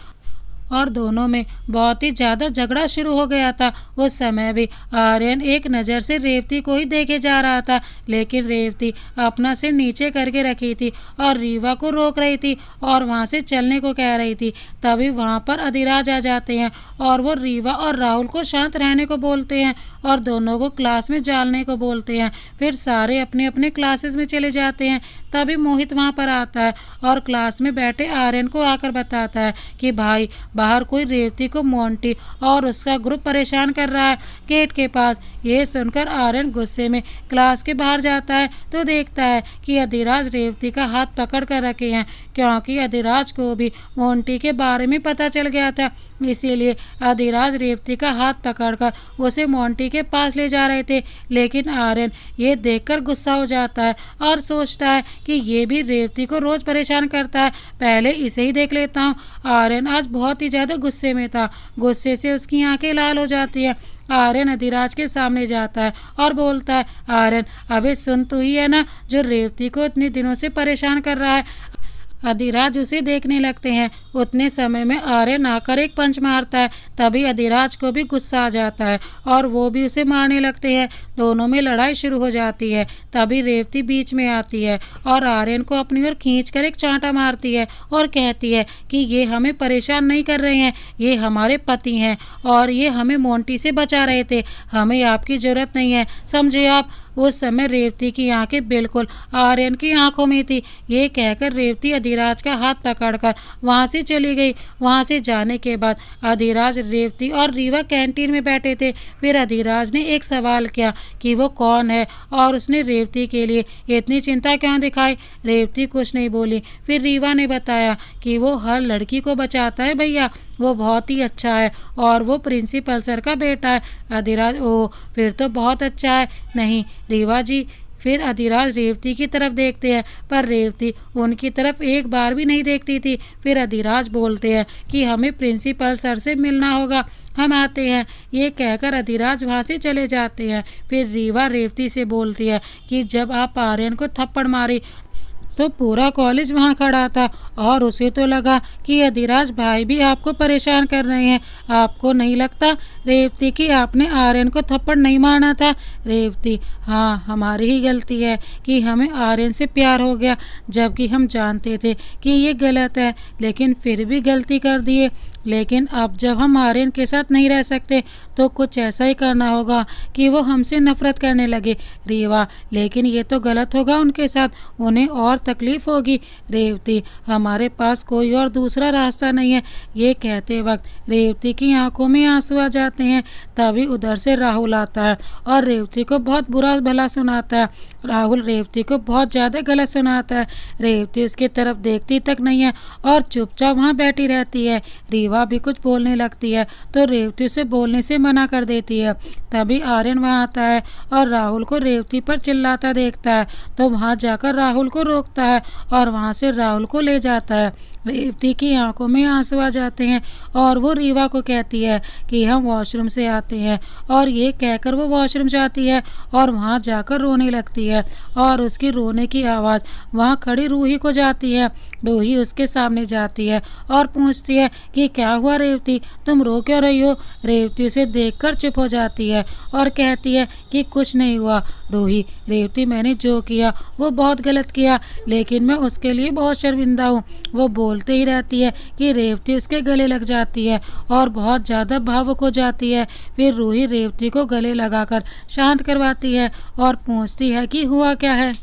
और दोनों में बहुत ही ज़्यादा झगड़ा शुरू हो गया था। उस समय भी आर्यन एक नज़र से रेवती को ही देखे जा रहा था, लेकिन रेवती अपना सिर नीचे करके रखी थी और रीवा को रोक रही थी और वहाँ से चलने को कह रही थी। तभी वहाँ पर अधिराज आ जाते हैं और वो रीवा और राहुल को शांत रहने को बोलते हैं और दोनों को क्लास में जाने को बोलते हैं। फिर सारे अपने अपने क्लासेस में चले जाते हैं। तभी मोहित वहाँ पर आता है और क्लास में बैठे आर्यन को आकर बताता है कि भाई, बाहर कोई रेवती को मोंटी और उसका ग्रुप परेशान कर रहा है गेट के पास। ये सुनकर आर्यन गुस्से में क्लास के बाहर जाता है तो देखता है कि अधिराज रेवती का हाथ पकड़ कर रखे हैं, क्योंकि अधिराज को भी मोंटी के बारे में पता चल गया था। इसीलिए अधिराज रेवती का हाथ पकड़कर उसे मोंटी के पास ले जा रहे थे। लेकिन आर्यन ये देखकर गुस्सा हो जाता है और सोचता है कि ये भी रेवती को रोज परेशान करता है, पहले इसे ही देख लेता हूँ। आर्यन आज बहुत ही ज़्यादा गुस्से में था, गुस्से से उसकी आंखें लाल हो जाती है। आर्यन अधिराज के सामने जाता है और बोलता है, आर्यन, अबे सुन तू ही है ना जो रेवती को इतने दिनों से परेशान कर रहा है? अधिराज उसे देखने लगते हैं। उतने समय में आर्यन आकर एक पंच मारता है। तभी अधिराज को भी गुस्सा आ जाता है और वो भी उसे मारने लगते हैं। दोनों में लड़ाई शुरू हो जाती है। तभी रेवती बीच में आती है और आर्यन को अपनी ओर खींचकर एक चांटा मारती है और कहती है कि ये हमें परेशान नहीं कर रहे हैं, ये हमारे पति हैं और ये हमें मोंटी से बचा रहे थे, हमें आपकी ज़रूरत नहीं है, समझे आप? उस समय रेवती की आंखें बिल्कुल आर्यन की आंखों में थी। ये कहकर रेवती अधिराज का हाथ पकड़कर वहाँ से चली गई। वहाँ से जाने के बाद अधिराज, रेवती और रीवा कैंटीन में बैठे थे। फिर अधिराज ने एक सवाल किया कि वो कौन है और उसने रेवती के लिए इतनी चिंता क्यों दिखाई। रेवती कुछ नहीं बोली। फिर रीवा ने बताया कि वो हर लड़की को बचाता है भैया, वो बहुत ही अच्छा है और वो प्रिंसिपल सर का बेटा है। अधिराज, ओह फिर तो बहुत अच्छा है। नहीं रीवा जी। फिर अधिराज रेवती की तरफ देखते हैं पर रेवती उनकी तरफ एक बार भी नहीं देखती थी। फिर अधिराज बोलते हैं कि हमें प्रिंसिपल सर से मिलना होगा, हम आते हैं। ये कहकर अधिराज वहाँ से चले जाते हैं। फिर रीवा रेवती से बोलती है कि जब आप आर्यन को थप्पड़ मारी तो पूरा कॉलेज वहाँ खड़ा था और उसे तो लगा कि अधिराज भाई भी आपको परेशान कर रहे हैं। आपको नहीं लगता रेवती कि आपने आर्यन को थप्पड़ नहीं मारना था? रेवती, हाँ हमारी ही गलती है कि हमें आर्यन से प्यार हो गया, जबकि हम जानते थे कि ये गलत है, लेकिन फिर भी गलती कर दिए। लेकिन अब जब हम आर्यन के साथ नहीं रह सकते तो कुछ ऐसा ही करना होगा कि वो हमसे नफरत करने लगे। रीवा, लेकिन ये तो गलत होगा उनके साथ, उन्हें और तकलीफ होगी। रेवती, हमारे पास कोई और दूसरा रास्ता नहीं है। ये कहते वक्त रेवती की आंखों में आंसू आ जाते हैं। तभी उधर से राहुल आता है और रेवती को बहुत बुरा भला सुनाता है। राहुल रेवती को बहुत ज़्यादा गलत सुनाता है। रेवती उसकी तरफ देखती तक नहीं है और चुपचाप वहाँ बैठी रहती है। रीवा भी कुछ बोलने लगती है तो रेवती उसे बोलने से मना कर देती है। तभी आर्यन वहाँ आता है और राहुल को रेवती पर चिल्लाता देखता है तो वहाँ जाकर राहुल को रोकता होता है और वहाँ से राहुल को ले जाता है। रेवती की आंखों में आंसू आ जाते हैं और वो रीवा को कहती है कि हम वॉशरूम से आते हैं, और ये कहकर वो वॉशरूम जाती है और वहाँ जाकर रोने लगती है और उसकी रोने की आवाज़ वहाँ खड़ी रूही को जाती है। रूही उसके सामने जाती है और पूछती है कि क्या हुआ रेवती, तुम रो क्यों रही हो। रेवती उसे देखकर चुप हो जाती है और कहती है कि कुछ नहीं हुआ रूही। रेवती, मैंने जो किया वो बहुत गलत किया, लेकिन मैं उसके लिए बहुत शर्मिंदा हूँ। वो बोलते ही रहती है कि रेवती उसके गले लग जाती है और बहुत ज़्यादा भावुक हो जाती है। फिर रूही रेवती को गले लगाकर शांत करवाती है और पूछती है कि हुआ क्या है।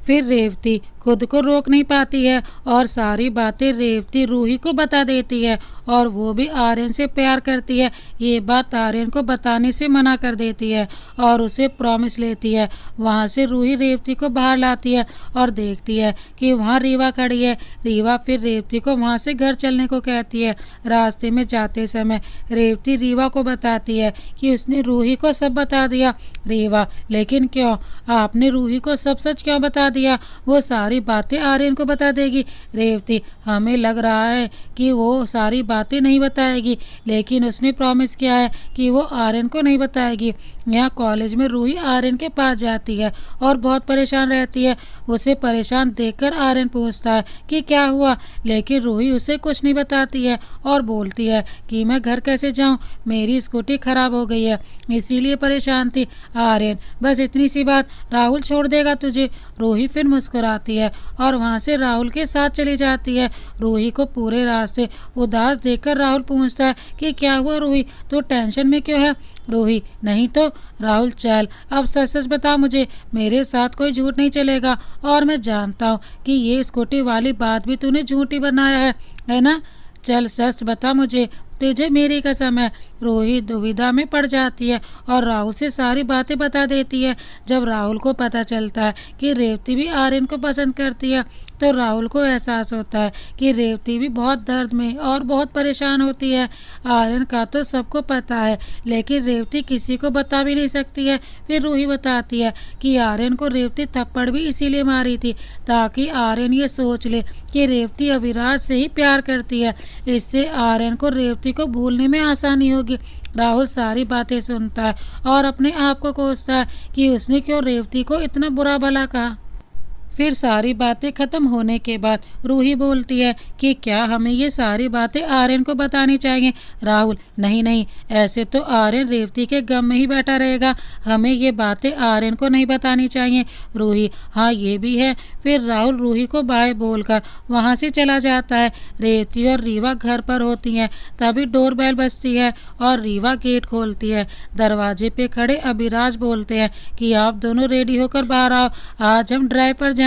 फिर रेवती खुद को रोक नहीं पाती है और सारी बातें रेवती रूही को बता देती है और वो भी आर्यन से प्यार करती है। ये बात आर्यन को बताने से मना कर देती है और उसे प्रॉमिस लेती है। वहाँ से रूही रेवती को बाहर लाती है और देखती है कि वहाँ रीवा खड़ी है। रीवा फिर रेवती को वहाँ से घर चलने को कहती है। रास्ते में जाते समय रेवती रीवा को बताती है कि उसने रूही को सब बता दिया। रीवा, लेकिन क्यों? आपने रूही को सब सच क्यों बता दिया? वो सारी बातें आर्यन को बता देगी। रेवती, हमें लग रहा है कि वो सारी बातें नहीं बताएगी, लेकिन उसने प्रॉमिस किया है कि वो आर्यन को नहीं बताएगी। यहाँ कॉलेज में रूही आर्यन के पास जाती है और बहुत परेशान रहती है। उसे परेशान देखकर आर्यन पूछता है कि क्या हुआ, लेकिन रूही उसे कुछ नहीं बताती है और बोलती है कि मैं घर कैसे जाऊँ, मेरी स्कूटी खराब हो गई है, इसीलिए परेशान थी। आर्यन, बस इतनी सी बात, राहुल छोड़ देगा तुझे। रूही फिर मुस्कुराती है और वहाँ से राहुल के साथ चली जाती है। रूही को पूरे रास्ते उदास देखकर राहुल पूछता है कि क्या हुआ रूही, तो टेंशन में क्यों है। रूही, नहीं तो राहुल, चल अब सच सच बता मुझे, मेरे साथ कोई झूठ नहीं चलेगा, और मैं जानता हूँ कि ये स्कूटी वाली बात भी तूने झूठी बनाया है ना। चल सच बता मुझे, तुझे मेरी कसम है। रूही दुविधा में पड़ जाती है और राहुल से सारी बातें बता देती है। जब राहुल को पता चलता है कि रेवती भी आर्यन को पसंद करती है, तो राहुल को एहसास होता है कि रेवती भी बहुत दर्द में और बहुत परेशान होती है। आर्यन का तो सबको पता है, लेकिन रेवती किसी को बता भी नहीं सकती है। फिर रूही बताती है कि आर्यन को रेवती थप्पड़ भी इसीलिए मारी थी ताकि आर्यन ये सोच ले कि रेवती अविराज से ही प्यार करती है। इससे आर्यन को रेवती को भूलने में आसानी होगी। राहुल सारी बातें सुनता है और अपने आप को कोसता है कि उसने क्यों रेवती को इतना बुरा भला कहा। फिर सारी बातें खत्म होने के बाद रूही बोलती है कि क्या हमें ये सारी बातें आर्यन को बतानी चाहिए। राहुल, नहीं नहीं, ऐसे तो आर्यन रेवती के गम में ही बैठा रहेगा, हमें ये बातें आर्यन को नहीं बतानी चाहिए। रूही, हाँ ये भी है। फिर राहुल रूही को बाय बोलकर वहाँ से चला जाता है। रेवती और रीवा घर पर होती हैं, तभी डोरबेल बजती है और रीवा गेट खोलती है। दरवाजे पे खड़े अभिराज बोलते हैं कि आप दोनों रेडी होकर बाहर आओ, आज हम ड्राइव पर जाएंगे।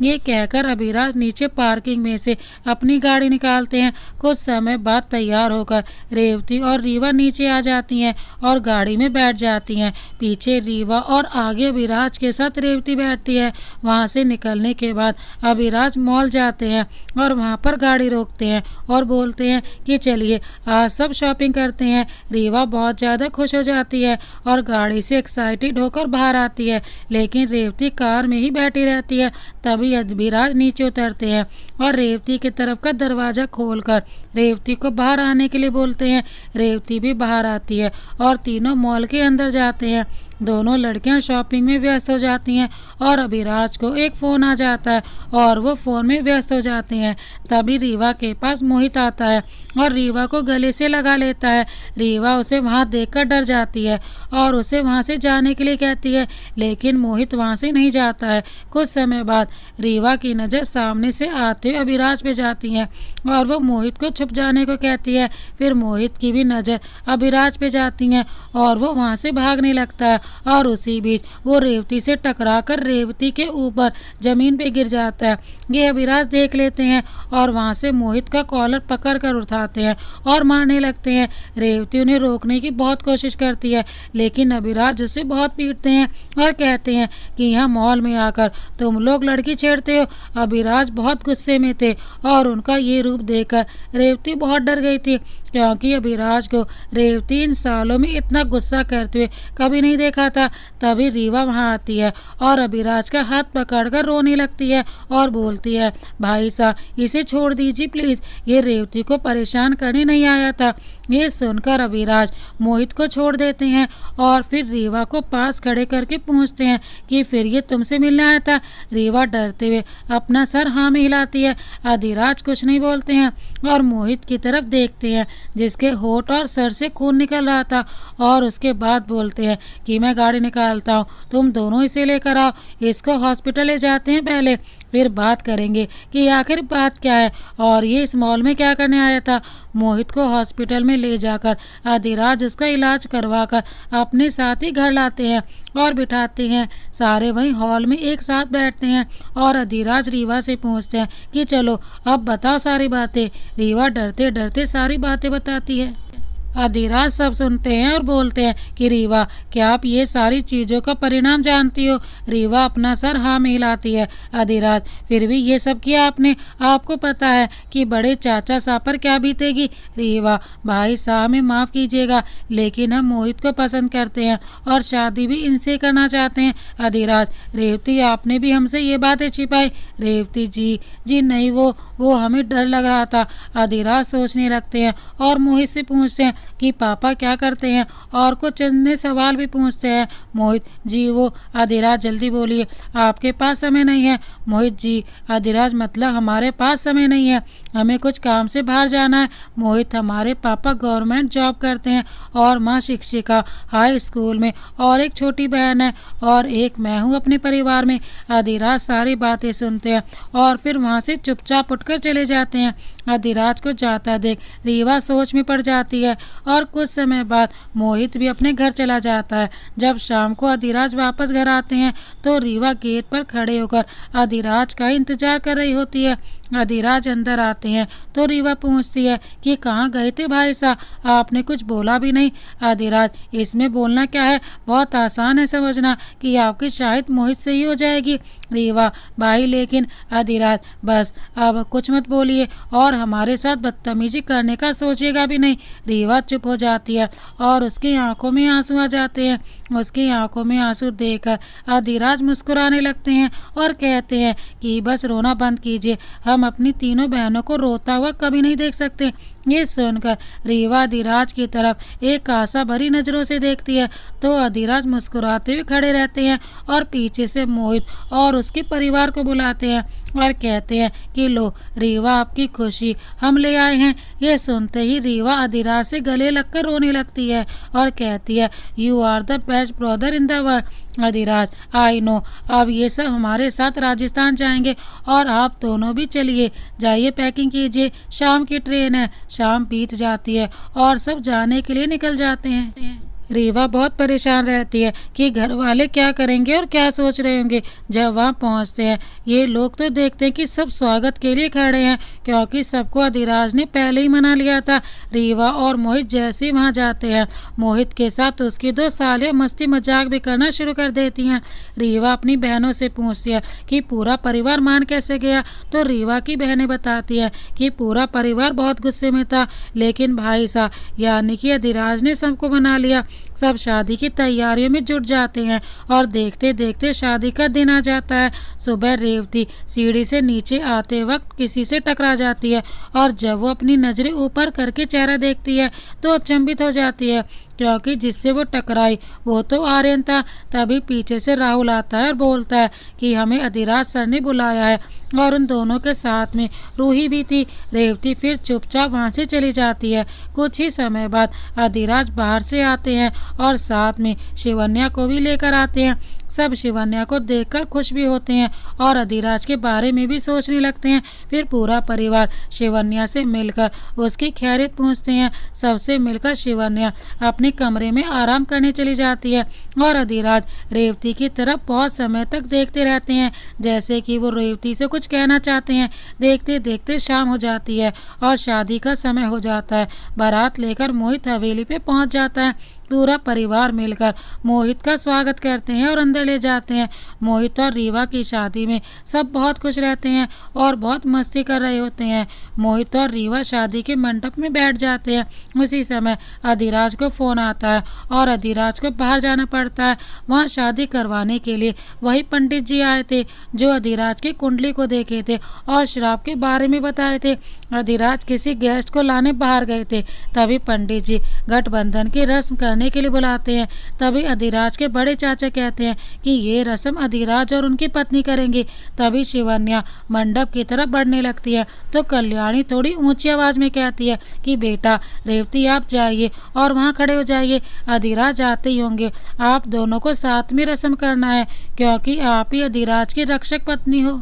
ये कहकर अभिराज नीचे पार्किंग में से अपनी गाड़ी निकालते हैं। कुछ समय बाद तैयार होकर रेवती और रीवा नीचे आ जाती हैं और गाड़ी में बैठ जाती हैं। पीछे रीवा और आगे अभिराज के साथ रेवती बैठती है। वहां से निकलने के बाद अभिराज मॉल जाते हैं और वहां पर गाड़ी रोकते हैं और बोलते हैं कि चलिए आज सब शॉपिंग करते हैं। रीवा बहुत ज़्यादा खुश हो जाती है और गाड़ी से एक्साइटेड होकर बाहर आती है, लेकिन रेवती कार में ही बैठी रहती है। तभी अभिराज नीचे उतरते हैं और रेवती की तरफ का दरवाज़ा खोलकर रेवती को बाहर आने के लिए बोलते हैं। रेवती भी बाहर आती है और तीनों मॉल के अंदर जाते हैं। दोनों लड़कियां शॉपिंग में व्यस्त हो जाती हैं और अभिराज को एक फ़ोन आ जाता है और वो फ़ोन में व्यस्त हो जाते हैं। तभी रीवा के पास मोहित आता है और रीवा को गले से लगा लेता है। रीवा उसे वहां देखकर डर जाती है और उसे वहां से जाने के लिए कहती है, लेकिन मोहित वहां से नहीं जाता है। कुछ समय बाद रीवा की नज़र सामने से आते हुए अभिराज पे जाती है और वो मोहित को छुप जाने को कहती है। फिर मोहित की भी नज़र अभिराज पे जाती है और वो वहाँ से भागने लगता है और उसी बीच वो रेवती से टकराकर रेवती के ऊपर ज़मीन पे गिर जाता है। ये अभिराज देख लेते हैं और वहाँ से मोहित का कॉलर पकड़ कर उठाते हैं और मारने लगते हैं। रेवती उन्हें रोकने की बहुत कोशिश करती है, लेकिन अभिराज उसे बहुत पीटते हैं और कहते हैं कि यहाँ मॉल में आकर तुम लोग लड़की छेड़ते हो। अभिराज बहुत गुस्से में थे और उनका ये रूप देखकर रेवती बहुत डर गई थी, क्योंकि अभिराज को रेवती इन सालों में इतना गुस्सा करते हुए कभी नहीं देखा रखा था। तभी रीवा वहाँ आती है और अभिराज का हाथ पकड़कर रोने लगती है और बोलती है, भाई साहब इसे छोड़ दीजिए प्लीज़, ये रेवती को परेशान करने नहीं आया था। ये सुनकर अभिराज मोहित को छोड़ देते हैं और फिर रीवा को पास खड़े करके पूछते हैं कि फिर ये तुमसे मिलने आया था। रीवा डरते हुए अपना सर हाँ में हिलाती है। अधिराज कुछ नहीं बोलते हैं और मोहित की तरफ देखते हैं जिसके होठ और सर से खून निकल रहा था, और उसके बाद बोलते हैं कि मैं गाड़ी निकालता हूँ, तुम दोनों इसे लेकर आओ, इसको हॉस्पिटल ले जाते हैं पहले, फिर बात करेंगे कि आखिर बात क्या है और ये इस मॉल में क्या करने आया था। मोहित को हॉस्पिटल में ले जाकर अधिराज उसका इलाज करवाकर अपने साथ ही घर लाते हैं और बिठाते हैं। सारे वहीं हॉल में एक साथ बैठते हैं और अधिराज रीवा से पूछते हैं कि चलो अब बताओ सारी बातें। रीवा डरते डरते सारी बातें बताती है। अधिराज सब सुनते हैं और बोलते हैं कि रीवा क्या आप ये सारी चीज़ों का परिणाम जानती हो। रीवा अपना सर हाँ में हिलाती है। अधिराज फिर भी ये सब किया आपने, आपको पता है कि बड़े चाचा साहब पर क्या बीतेगी। रीवा भाई साहब में माफ़ कीजिएगा, लेकिन हम मोहित को पसंद करते हैं और शादी भी इनसे करना चाहते हैं। अधिराज रेवती आपने भी हमसे ये बातें छिपाई। रेवती जी नहीं, वो हमें डर लग रहा था। अधिराज सोचने लगते हैं और मोहित से पूछते हैं कि पापा क्या करते हैं और कुछ चंद सवाल भी पूछते हैं। मोहित जी वो। अधिराज जल्दी बोलिए, आपके पास समय नहीं है। मोहित जी अधिराज मतलब हमारे पास समय नहीं है, हमें कुछ काम से बाहर जाना है। मोहित हमारे पापा गवर्नमेंट जॉब करते हैं और माँ शिक्षिका हाई स्कूल में, और एक छोटी बहन है और एक मैं हूँ अपने परिवार में। अधिराज सारी बातें सुनते हैं और फिर वहाँ से चुपचाप उठकर चले जाते हैं। अधिराज को जाता देख रीवा सोच में पड़ जाती है और कुछ समय बाद मोहित भी अपने घर चला जाता है। जब शाम को अधिराज वापस घर आते हैं तो रीवा गेट पर खड़े होकर अधिराज का इंतजार कर रही होती है। अधिराज अंदर आते हैं तो रीवा पूछती है कि कहाँ गए थे भाई साहब, आपने कुछ बोला भी नहीं। अधिराज इसमें बोलना क्या है, बहुत आसान है समझना कि आपकी शायद मोहित से ही हो जाएगी। रीवा भाई लेकिन। अधिराज बस अब कुछ मत बोलिए और हमारे साथ बदतमीजी करने का सोचेगा भी नहीं। रीवा चुप हो जाती है और उसकी आंखों में आंसू आ जाते हैं। उसकी आंखों में आंसू देखकर अधिराज मुस्कुराने लगते हैं और कहते हैं कि बस रोना बंद कीजिए, हम अपनी तीनों बहनों को रोता हुआ कभी नहीं देख सकते। ये सुनकर रीवा अधिराज की तरफ एक आशा भरी नज़रों से देखती है तो अधिराज मुस्कुराते हुए खड़े रहते हैं और पीछे से मोहित और उसके परिवार को बुलाते हैं और कहते हैं कि लो रीवा आपकी खुशी हम ले आए हैं। ये सुनते ही रीवा अधिराज से गले लगकर रोने लगती है और कहती है you are the best brother in the world. Adhiraj I know, अब ये सब हमारे साथ राजस्थान जाएंगे और आप दोनों भी चलिए, जाइए पैकिंग कीजिए, शाम की ट्रेन है। शाम बीत जाती है और सब जाने के लिए निकल जाते हैं। रीवा बहुत परेशान रहती है कि घर वाले क्या करेंगे और क्या सोच रहे होंगे। जब वहाँ पहुँचते हैं ये लोग तो देखते हैं कि सब स्वागत के लिए खड़े हैं क्योंकि सबको अधिराज ने पहले ही मना लिया था। रीवा और मोहित जैसे ही वहाँ जाते हैं मोहित के साथ उसकी दो सालियाँ मस्ती मजाक भी करना शुरू कर देती हैं। रीवा अपनी बहनों से पूछती है कि पूरा परिवार मान कैसे गया, तो रीवा की बहनें बताती हैं कि पूरा परिवार बहुत गुस्से में था, लेकिन भाई साहब यानी कि अधिराज ने सबको मना लिया। सब शादी की तैयारियों में जुट जाते हैं और देखते देखते शादी का दिन आ जाता है। सुबह रेवती सीढ़ी से नीचे आते वक्त किसी से टकरा जाती है और जब वो अपनी नज़रें ऊपर करके चेहरा देखती है तो अचंभित हो जाती है क्योंकि जिससे वो टकराई वो तो आर्यन था। तभी पीछे से राहुल आता है और बोलता है कि हमें अधिराज सर ने बुलाया है और उन दोनों के साथ में रूही भी थी। रेवती फिर चुपचाप वहाँ से चली जाती है। कुछ ही समय बाद अधिराज बाहर से आते हैं और साथ में शिवन्या को भी लेकर आते हैं। सब शिवन्या को देखकर खुश भी होते हैं और अधिराज के बारे में भी सोचने लगते हैं। फिर पूरा परिवार शिवन्या से मिलकर उसकी खैरियत पूछते हैं। सबसे मिलकर शिवन्या अपने कमरे में आराम करने चली जाती है और अधिराज रेवती की तरफ बहुत समय तक देखते रहते हैं जैसे कि वो रेवती से कुछ कहना चाहते हैं। देखते देखते शाम हो जाती है और शादी का समय हो जाता है। बारात लेकर मोहित हवेली पे पहुंच जाता है। पूरा परिवार मिलकर मोहित का स्वागत करते हैं और अंदर ले जाते हैं। मोहित और रीवा की शादी में सब बहुत खुश रहते हैं और बहुत मस्ती कर रहे होते हैं। मोहित और रीवा शादी के मंडप में बैठ जाते हैं। उसी समय अधिराज को फोन आता है और अधिराज को बाहर जाना पड़ता है। वहाँ शादी करवाने के लिए वही पंडित जी आए थे जो अधिराज की कुंडली को देखे थे और श्राप के बारे में बताए थे। अधिराज किसी गेस्ट को लाने बाहर गए थे। तभी पंडित जी गठबंधन की रस्म करने के लिए बुलाते हैं। तभी अधिराज के बड़े चाचा कहते हैं कि ये रस्म अधिराज और उनकी पत्नी करेंगी। तभी शिवन्या मंडप की तरफ बढ़ने लगती है तो कल्याणी थोड़ी ऊंची आवाज में कहती है कि बेटा रेवती आप जाइए और वहाँ खड़े हो जाइए, अधिराज आते ही होंगे। आप दोनों को साथ में रस्म करना है क्योंकि आप ही अधिराज की रक्षक पत्नी हो।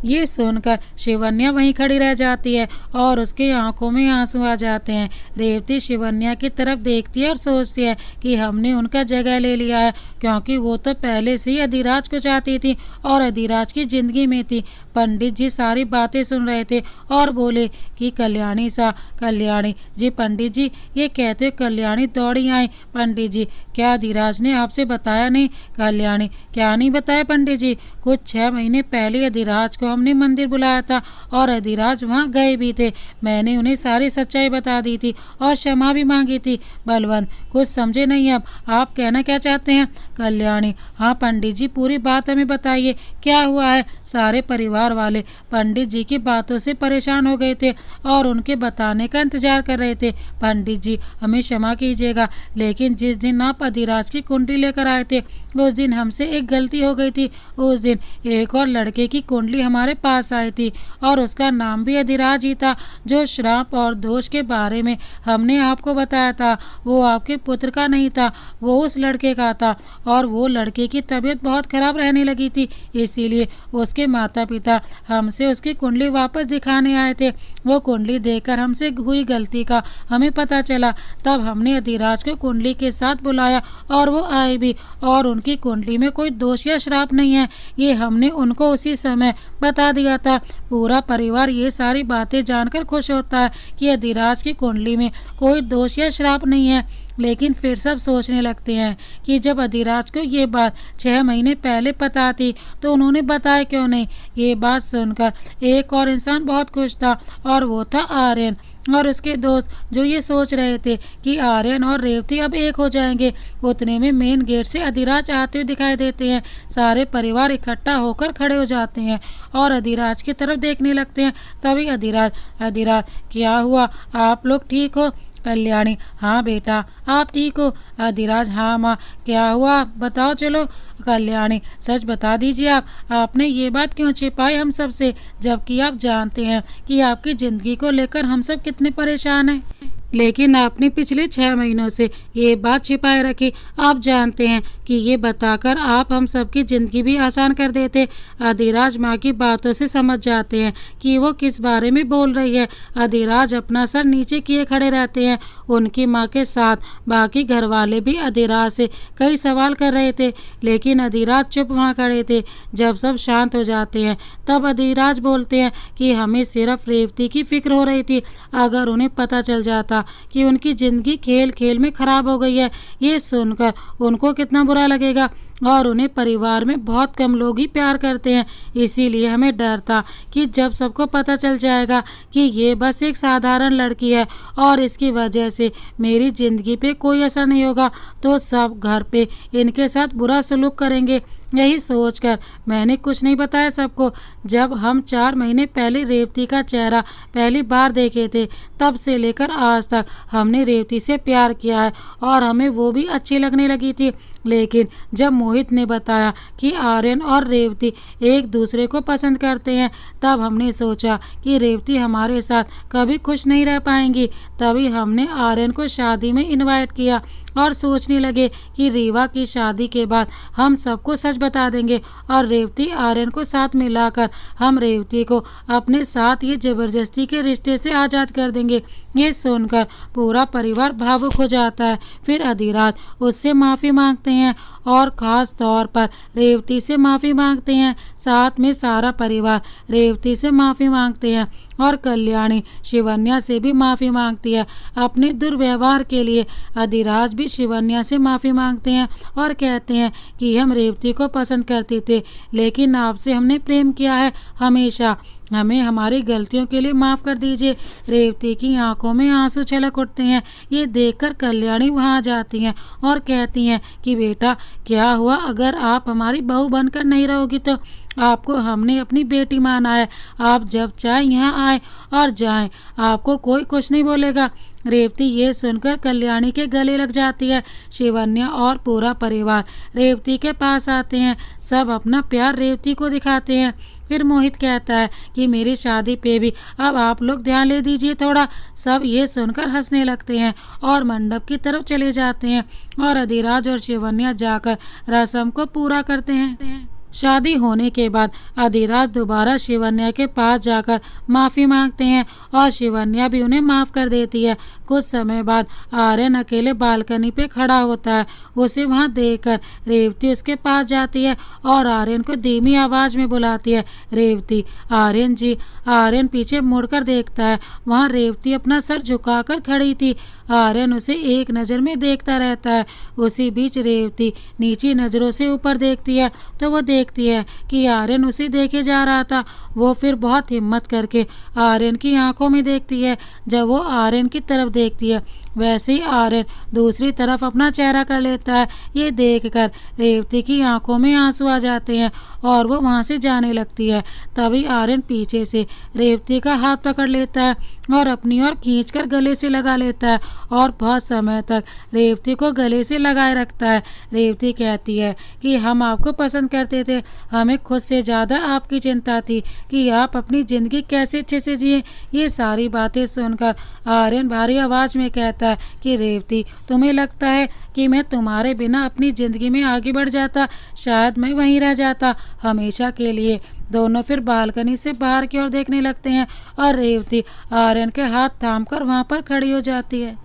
ये सुनकर शिवन्या वहीं खड़ी रह जाती है और उसकी आंखों में आंसू आ जाते हैं। रेवती शिवन्या की तरफ देखती है और सोचती है कि हमने उनका जगह ले लिया है क्योंकि वो तो पहले से ही अधिराज को चाहती थी और अधिराज की जिंदगी में थी। पंडित जी सारी बातें सुन रहे थे और बोले कि कल्याणी जी। पंडित जी ये कहते कल्याणी दौड़ी आई। पंडित जी क्या अधिराज ने आपसे बताया नहीं? कल्याणी क्या नहीं बताया पंडित जी? कुछ 6 महीने पहले अधिराज को हमने मंदिर बुलाया था और अधिराज वहाँ गए भी थे। मैंने उन्हें सारी सच्चाई बता दी थी और क्षमा भी मांगी थी। बलवंत कुछ समझे नहीं, अब आप कहना क्या चाहते हैं? कल्याणी हाँ पंडित जी पूरी बात हमें बताइए, क्या हुआ है? सारे परिवार वाले पंडित जी की बातों से परेशान हो गए थे और उनके बताने का इंतजार कर रहे थे। पंडित जी हमें क्षमा कीजिएगा, लेकिन जिस दिन आप अधिराज की कुंडली लेकर आए थे उस दिन हमसे एक गलती हो गई थी। उस दिन एक और लड़के की कुंडली हमारे पास आई थी और उसका नाम भी अधिराज ही था। जो श्राप और दोष के बारे में हमने आपको बताया था वो आपके पुत्र का नहीं था, वो उस लड़के का था और वो लड़के की तबीयत बहुत खराब रहने लगी थी। इसीलिए उसके माता पिता हमसे उसकी कुंडली वापस दिखाने आए थे। वो कुंडली देखकर हमसे हुई गलती का हमें पता चला। तब हमने अधिराज को कुंडली के साथ बुलाया और वो आए भी और उनकी कुंडली में कोई दोष या श्राप नहीं है, ये हमने उनको उसी समय बता दिया था। पूरा परिवार ये सारी बातें जानकर खुश होता है कि अधिराज की कुंडली में कोई दोष या श्राप नहीं है। लेकिन फिर सब सोचने लगते हैं कि जब अधिराज को ये बात 6 महीने पहले पता थी तो उन्होंने बताया क्यों नहीं। ये बात सुनकर एक और इंसान बहुत खुश था और वो था आर्यन और उसके दोस्त, जो ये सोच रहे थे कि आर्यन और रेवती अब एक हो जाएंगे। उतने में मेन गेट से अधिराज आते हुए दिखाई देते हैं। सारे परिवार इकट्ठा होकर खड़े हो जाते हैं और अधिराज की तरफ देखने लगते हैं। तभी अधिराज क्या हुआ, आप लोग ठीक हो? कल्याणी हाँ बेटा आप ठीक हो? अधिराज हाँ माँ क्या हुआ बताओ चलो। कल्याणी सच बता दीजिए, आपने ये बात क्यों छिपाई हम सब से, जबकि आप जानते हैं कि आपकी ज़िंदगी को लेकर हम सब कितने परेशान हैं। लेकिन आपने पिछले 6 महीनों से ये बात छिपाए रखी। आप जानते हैं कि ये बताकर आप हम सबकी ज़िंदगी भी आसान कर देते। अधिराज माँ की बातों से समझ जाते हैं कि वो किस बारे में बोल रही है। अधिराज अपना सर नीचे किए खड़े रहते हैं। उनकी माँ के साथ बाकी घर वाले भी अधिराज से कई सवाल कर रहे थे, लेकिन अधिराज चुप वहाँ खड़े थे। जब सब शांत हो जाते हैं तब अधिराज बोलते हैं कि हमें सिर्फ रेवती की फिक्र हो रही थी। अगर उन्हें पता चल जाता कि उनकी ज़िंदगी खेल खेल में ख़राब हो गई है, ये सुनकर उनको कितना बुरा लगेगा। और उन्हें परिवार में बहुत कम लोग ही प्यार करते हैं। इसीलिए हमें डर था कि जब सबको पता चल जाएगा कि ये बस एक साधारण लड़की है और इसकी वजह से मेरी ज़िंदगी पे कोई असर नहीं होगा तो सब घर पे इनके साथ बुरा सलूक करेंगे। यही सोचकर मैंने कुछ नहीं बताया सबको। जब हम 4 महीने पहले रेवती का चेहरा पहली बार देखे थे तब से लेकर आज तक हमने रेवती से प्यार किया है और हमें वो भी अच्छी लगने लगी थी। लेकिन जब मोहित ने बताया कि आर्यन और रेवती एक दूसरे को पसंद करते हैं तब हमने सोचा कि रेवती हमारे साथ कभी खुश नहीं रह पाएंगी। तभी हमने आर्यन को शादी में इनवाइट किया और सोचने लगे कि रीवा की शादी के बाद हम सबको सच बता देंगे और रेवती आर्यन को साथ मिलाकर हम रेवती को अपने साथ ये जबरदस्ती के रिश्ते से आज़ाद कर देंगे। ये सुनकर पूरा परिवार भावुक हो जाता है। फिर अधिराज उससे माफ़ी मांगते हैं और ख़ास तौर पर रेवती से माफ़ी मांगते हैं। साथ में सारा परिवार रेवती से माफ़ी मांगते हैं और कल्याणी शिवन्या से भी माफ़ी मांगती है अपने दुर्व्यवहार के लिए। अधिराज भी शिवन्या से माफ़ी मांगते हैं और कहते हैं कि हम रेवती को पसंद करते थे, लेकिन आपसे हमने प्रेम किया है हमेशा, हमें हमारी गलतियों के लिए माफ़ कर दीजिए। रेवती की आंखों में आंसू छलक उठते हैं। ये देखकर कल्याणी वहां जाती हैं और कहती हैं कि बेटा क्या हुआ, अगर आप हमारी बहू बनकर नहीं रहोगी तो आपको हमने अपनी बेटी माना है, आप जब चाहे यहाँ आए और जाएं, आपको कोई कुछ नहीं बोलेगा। रेवती ये सुनकर कल्याणी के गले लग जाती है। शिवन्या और पूरा परिवार रेवती के पास आते हैं, सब अपना प्यार रेवती को दिखाते हैं। फिर मोहित कहता है कि मेरी शादी पे भी अब आप लोग ध्यान ले दीजिए थोड़ा। सब ये सुनकर हंसने लगते हैं और मंडप की तरफ चले जाते हैं और अधिराज और शिवन्या जाकर रस्म को पूरा करते हैं। शादी होने के बाद अधिराज दोबारा शिवन्या के पास जाकर माफ़ी मांगते हैं और शिवन्या भी उन्हें माफ़ कर देती है। कुछ समय बाद आर्यन अकेले बालकनी पे खड़ा होता है। उसे वहां देखकर रेवती उसके पास जाती है और आर्यन को धीमी आवाज़ में बुलाती है, रेवती, आर्यन जी। आर्यन पीछे मुड़कर देखता है, वहाँ रेवती अपना सर झुकाकर खड़ी थी। आर्यन उसे एक नज़र में देखता रहता है। उसी बीच रेवती नीची नज़रों से ऊपर देखती है तो वो देखती है कि आर्यन उसे देखे जा रहा था। वो फिर बहुत हिम्मत करके आर्यन की आंखों में देखती है। जब वो आर्यन की तरफ देखती है वैसे ही आर्यन दूसरी तरफ अपना चेहरा कर लेता है। ये देखकर रेवती की आंखों में आंसू आ जाते हैं और वो वहाँ से जाने लगती है। तभी आर्यन पीछे से रेवती का हाथ पकड़ लेता है और अपनी ओर खींचकर गले से लगा लेता है और बहुत समय तक रेवती को गले से लगाए रखता है। रेवती कहती है कि हम आपको पसंद करते थे, हमें खुद से ज़्यादा आपकी चिंता थी कि आप अपनी ज़िंदगी कैसे अच्छे से जिए। ये सारी बातें सुनकर आर्यन भारी आवाज़ में कहता है कि रेवती, तुम्हें लगता है कि मैं तुम्हारे बिना अपनी ज़िंदगी में आगे बढ़ जाता? शायद मैं वहीं रह जाता हमेशा के लिए। दोनों फिर बालकनी से बाहर की ओर देखने लगते हैं और रेवती आर्यन के हाथ थामकर वहां पर खड़ी हो जाती है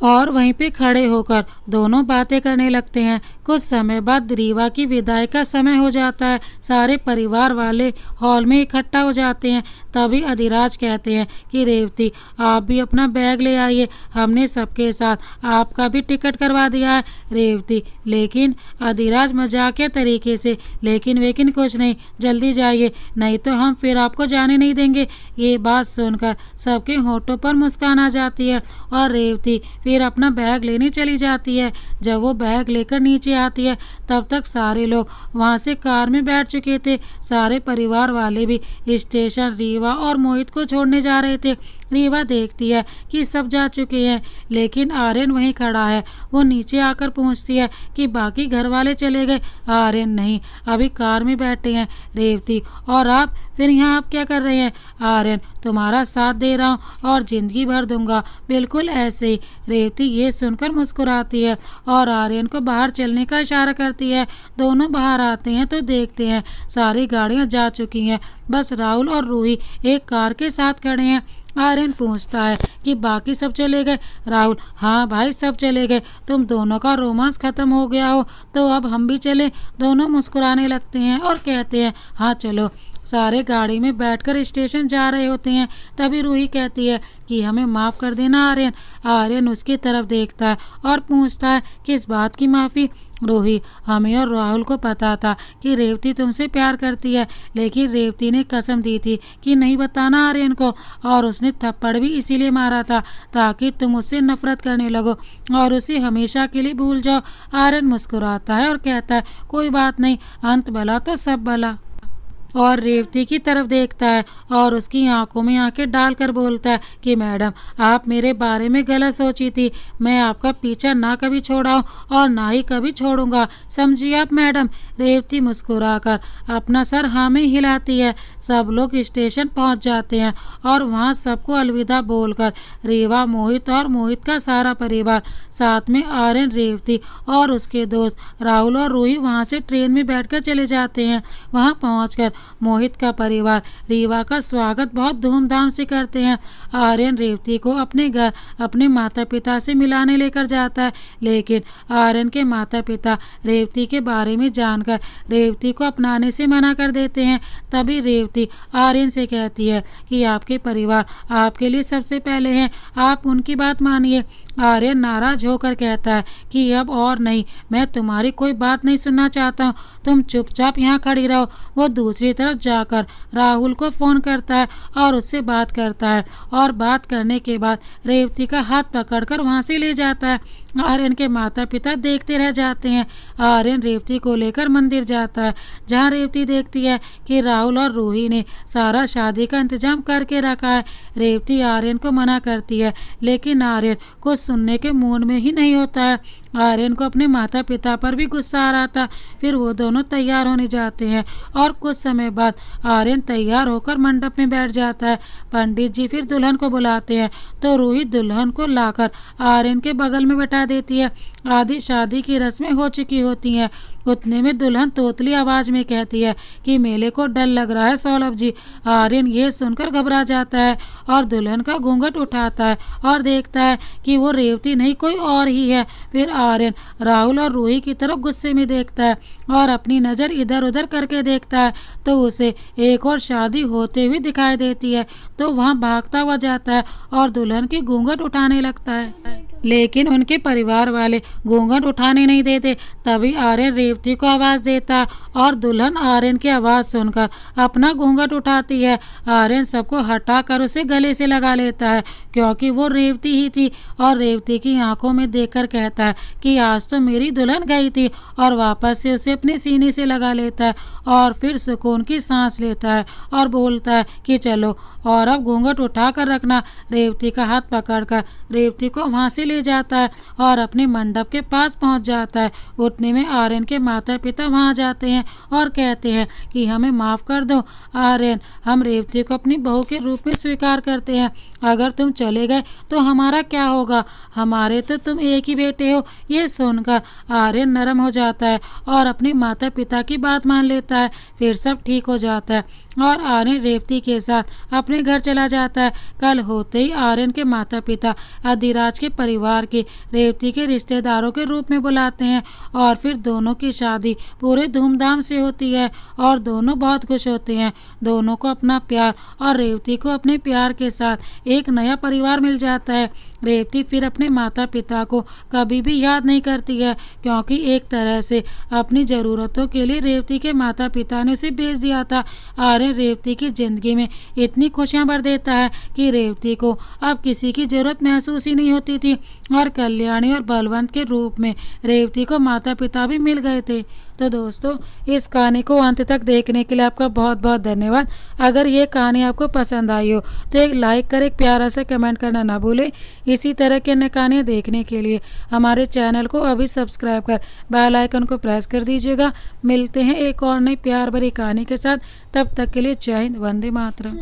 और वहीं पे खड़े होकर दोनों बातें करने लगते हैं। कुछ समय बाद रीवा की विदाई का समय हो जाता है। सारे परिवार वाले हॉल में इकट्ठा हो जाते हैं। तभी अधिराज कहते हैं कि रेवती, आप भी अपना बैग ले आइए, हमने सबके साथ आपका भी टिकट करवा दिया है। रेवती, लेकिन अधिराज मजाकिया तरीके से, लेकिन कुछ नहीं, जल्दी जाइए नहीं तो हम फिर आपको जाने नहीं देंगे। ये बात सुनकर सबके होठों पर मुस्कान आ जाती है और रेवती फिर अपना बैग लेने चली जाती है। जब वो बैग लेकर नीचे आती है तब तक सारे लोग वहाँ से कार में बैठ चुके थे। सारे परिवार वाले भी स्टेशन रीवा और मोहित को छोड़ने जा रहे थे। रीवा देखती है कि सब जा चुके हैं लेकिन आर्यन वहीं खड़ा है। वो नीचे आकर पूछती है कि बाकी घर वाले चले गए? आर्यन, नहीं, अभी कार में बैठे हैं। रेवती, और आप फिर यहाँ आप क्या कर रहे हैं? आर्यन, तुम्हारा साथ दे रहा हूँ और जिंदगी भर दूंगा, बिल्कुल ऐसे ही। रेवती ये सुनकर मुस्कुराती है और आर्यन को बाहर चलने का इशारा करती है। दोनों बाहर आते हैं तो देखते हैं सारी गाड़ियाँ जा चुकी हैं, बस राहुल और रूही एक कार के साथ खड़े हैं। आर्यन पूछता है कि बाकी सब चले गए? राहुल, हाँ भाई, सब चले गए। तुम दोनों का रोमांस खत्म हो गया हो तो अब हम भी चले। दोनों मुस्कुराने लगते हैं और कहते हैं हाँ चलो। सारे गाड़ी में बैठकर स्टेशन जा रहे होते हैं। तभी रूही कहती है कि हमें माफ़ कर देना आर्यन। आर्यन उसकी तरफ देखता है और पूछता है किस बात की माफ़ी? रूही, हमें और राहुल को पता था कि रेवती तुमसे प्यार करती है, लेकिन रेवती ने कसम दी थी कि नहीं बताना आर्यन को, और उसने थप्पड़ भी इसीलिए मारा था ताकि तुम उससे नफरत करने लगो और उसे हमेशा के लिए भूल जाओ। आर्यन मुस्कुराता है और कहता है कोई बात नहीं, अंत भला तो सब भला। और रेवती की तरफ देखता है और उसकी आंखों में आंखें डालकर बोलता है कि मैडम, आप मेरे बारे में गलत सोची थी। मैं आपका पीछा ना कभी छोड़ा हूँ और ना ही कभी छोड़ूंगा, समझिए आप मैडम। रेवती मुस्कुराकर अपना सर हाँ में हिलाती है। सब लोग स्टेशन पहुँच जाते हैं और वहाँ सबको अलविदा बोलकर रीवा, मोहित और मोहित का सारा परिवार, साथ में आर्यन, रेवती और उसके दोस्त राहुल और रूही वहाँ से ट्रेन में बैठकर चले जाते हैं। वहाँ पहुँचकर मोहित का परिवार रीवा का स्वागत बहुत धूमधाम से करते हैं। आर्यन रेवती को अपने घर अपने माता पिता से मिलाने लेकर जाता है, लेकिन आर्यन के माता पिता रेवती के बारे में जानकर रेवती को अपनाने से मना कर देते हैं। तभी रेवती आर्यन से कहती है कि आपके परिवार आपके लिए सबसे पहले हैं, आप उनकी बात मानिए। आर्यन नाराज होकर कहता है कि अब और नहीं, मैं तुम्हारी कोई बात नहीं सुनना चाहता हूँ, तुम चुपचाप यहाँ खड़ी रहो। वो दूसरी तरफ जाकर राहुल को फ़ोन करता है और उससे बात करता है और बात करने के बाद रेवती का हाथ पकड़कर वहाँ से ले जाता है। आर्यन के माता पिता देखते रह जाते हैं। आर्यन रेवती को लेकर मंदिर जाता है, जहाँ रेवती देखती है कि राहुल और रूही ने सारा शादी का इंतजाम करके रखा है। रेवती आर्यन को मना करती है, लेकिन आर्यन कुछ सुनने के मूड में ही नहीं होता है। आर्यन को अपने माता पिता पर भी गुस्सा आ रहा था। फिर वो दोनों तैयार होने जाते हैं और कुछ समय बाद आर्यन तैयार होकर मंडप में बैठ जाता है। पंडित जी फिर दुल्हन को बुलाते हैं तो रूही दुल्हन को लाकर आर्यन के बगल में बैठा देती है। आधी शादी की रस्में हो चुकी होती हैं। उतने में दुल्हन तोतली आवाज में कहती है कि मेले को डर लग रहा है सौलभ जी। आर्यन ये सुनकर घबरा जाता है और दुल्हन का घूंघट उठाता है और देखता है कि वो रेवती नहीं कोई और ही है। फिर आर्यन राहुल और रूही की तरफ गुस्से में देखता है और अपनी नज़र इधर उधर करके देखता है तो उसे एक और शादी होते हुए दिखाई देती है, तो वहाँ भागता हुआ जाता है और दुल्हन की घूंघट उठाने लगता है, लेकिन उनके परिवार वाले घूंघट उठाने नहीं देते। तभी आर्यन रेवती को आवाज़ देता और दुल्हन आर्यन की आवाज़ सुनकर अपना घूंघट उठाती है। आर्यन सबको हटाकर उसे गले से लगा लेता है क्योंकि वो रेवती ही थी और रेवती की आंखों में देखकर कहता है कि आज तो मेरी दुल्हन गई थी, और वापस से उसे अपने सीने से लगा लेता है और फिर सुकून की सांस लेता है और बोलता है कि चलो और अब घूंघट उठा कर रखना। रेवती का हाथ पकड़कर रेवती को वहाँ से ले जाता है और अपने मंडप के पास पहुँच जाता है। उतने में आर्यन के माता पिता वहाँ जाते हैं और कहते हैं कि हमें माफ़ कर दो आर्यन, हम रेवती को अपनी बहू के रूप में स्वीकार करते हैं। अगर तुम चले गए तो हमारा क्या होगा, हमारे तो तुम एक ही बेटे हो। ये सुनकर आर्यन नरम हो जाता है और अपने माता पिता की बात मान लेता है। फिर सब ठीक हो जाता है और आर्यन रेवती के साथ अपने घर चला जाता है। कल होते ही आर्यन के माता पिता अधिराज के परिवार के रेवती के रिश्तेदारों के रूप में बुलाते हैं और फिर दोनों की शादी पूरे धूमधाम से होती है और दोनों बहुत खुश होते हैं। दोनों को अपना प्यार और रेवती को अपने प्यार के साथ एक नया परिवार मिल जाता है। रेवती फिर अपने माता पिता को कभी भी याद नहीं करती है क्योंकि एक तरह से अपनी ज़रूरतों के लिए रेवती के माता पिता ने उसे भेज दिया था। आर्यन रेवती की ज़िंदगी में इतनी खुशियाँ भर देता है कि रेवती को अब किसी की ज़रूरत महसूस ही नहीं होती थी और कल्याणी और बलवंत के रूप में रेवती को माता पिता भी मिल गए थे। तो दोस्तों, इस कहानी को अंत तक देखने के लिए आपका बहुत बहुत धन्यवाद। अगर ये कहानी आपको पसंद आई हो तो एक लाइक कर, एक प्यारा सा कमेंट करना ना भूलें। इसी तरह की अन्य कहानियाँ देखने के लिए हमारे चैनल को अभी सब्सक्राइब कर बेल आइकन को प्रेस कर दीजिएगा। मिलते हैं एक और नई प्यार भरी कहानी के साथ, तब तक के लिए जय हिंद, वंदे मातरम।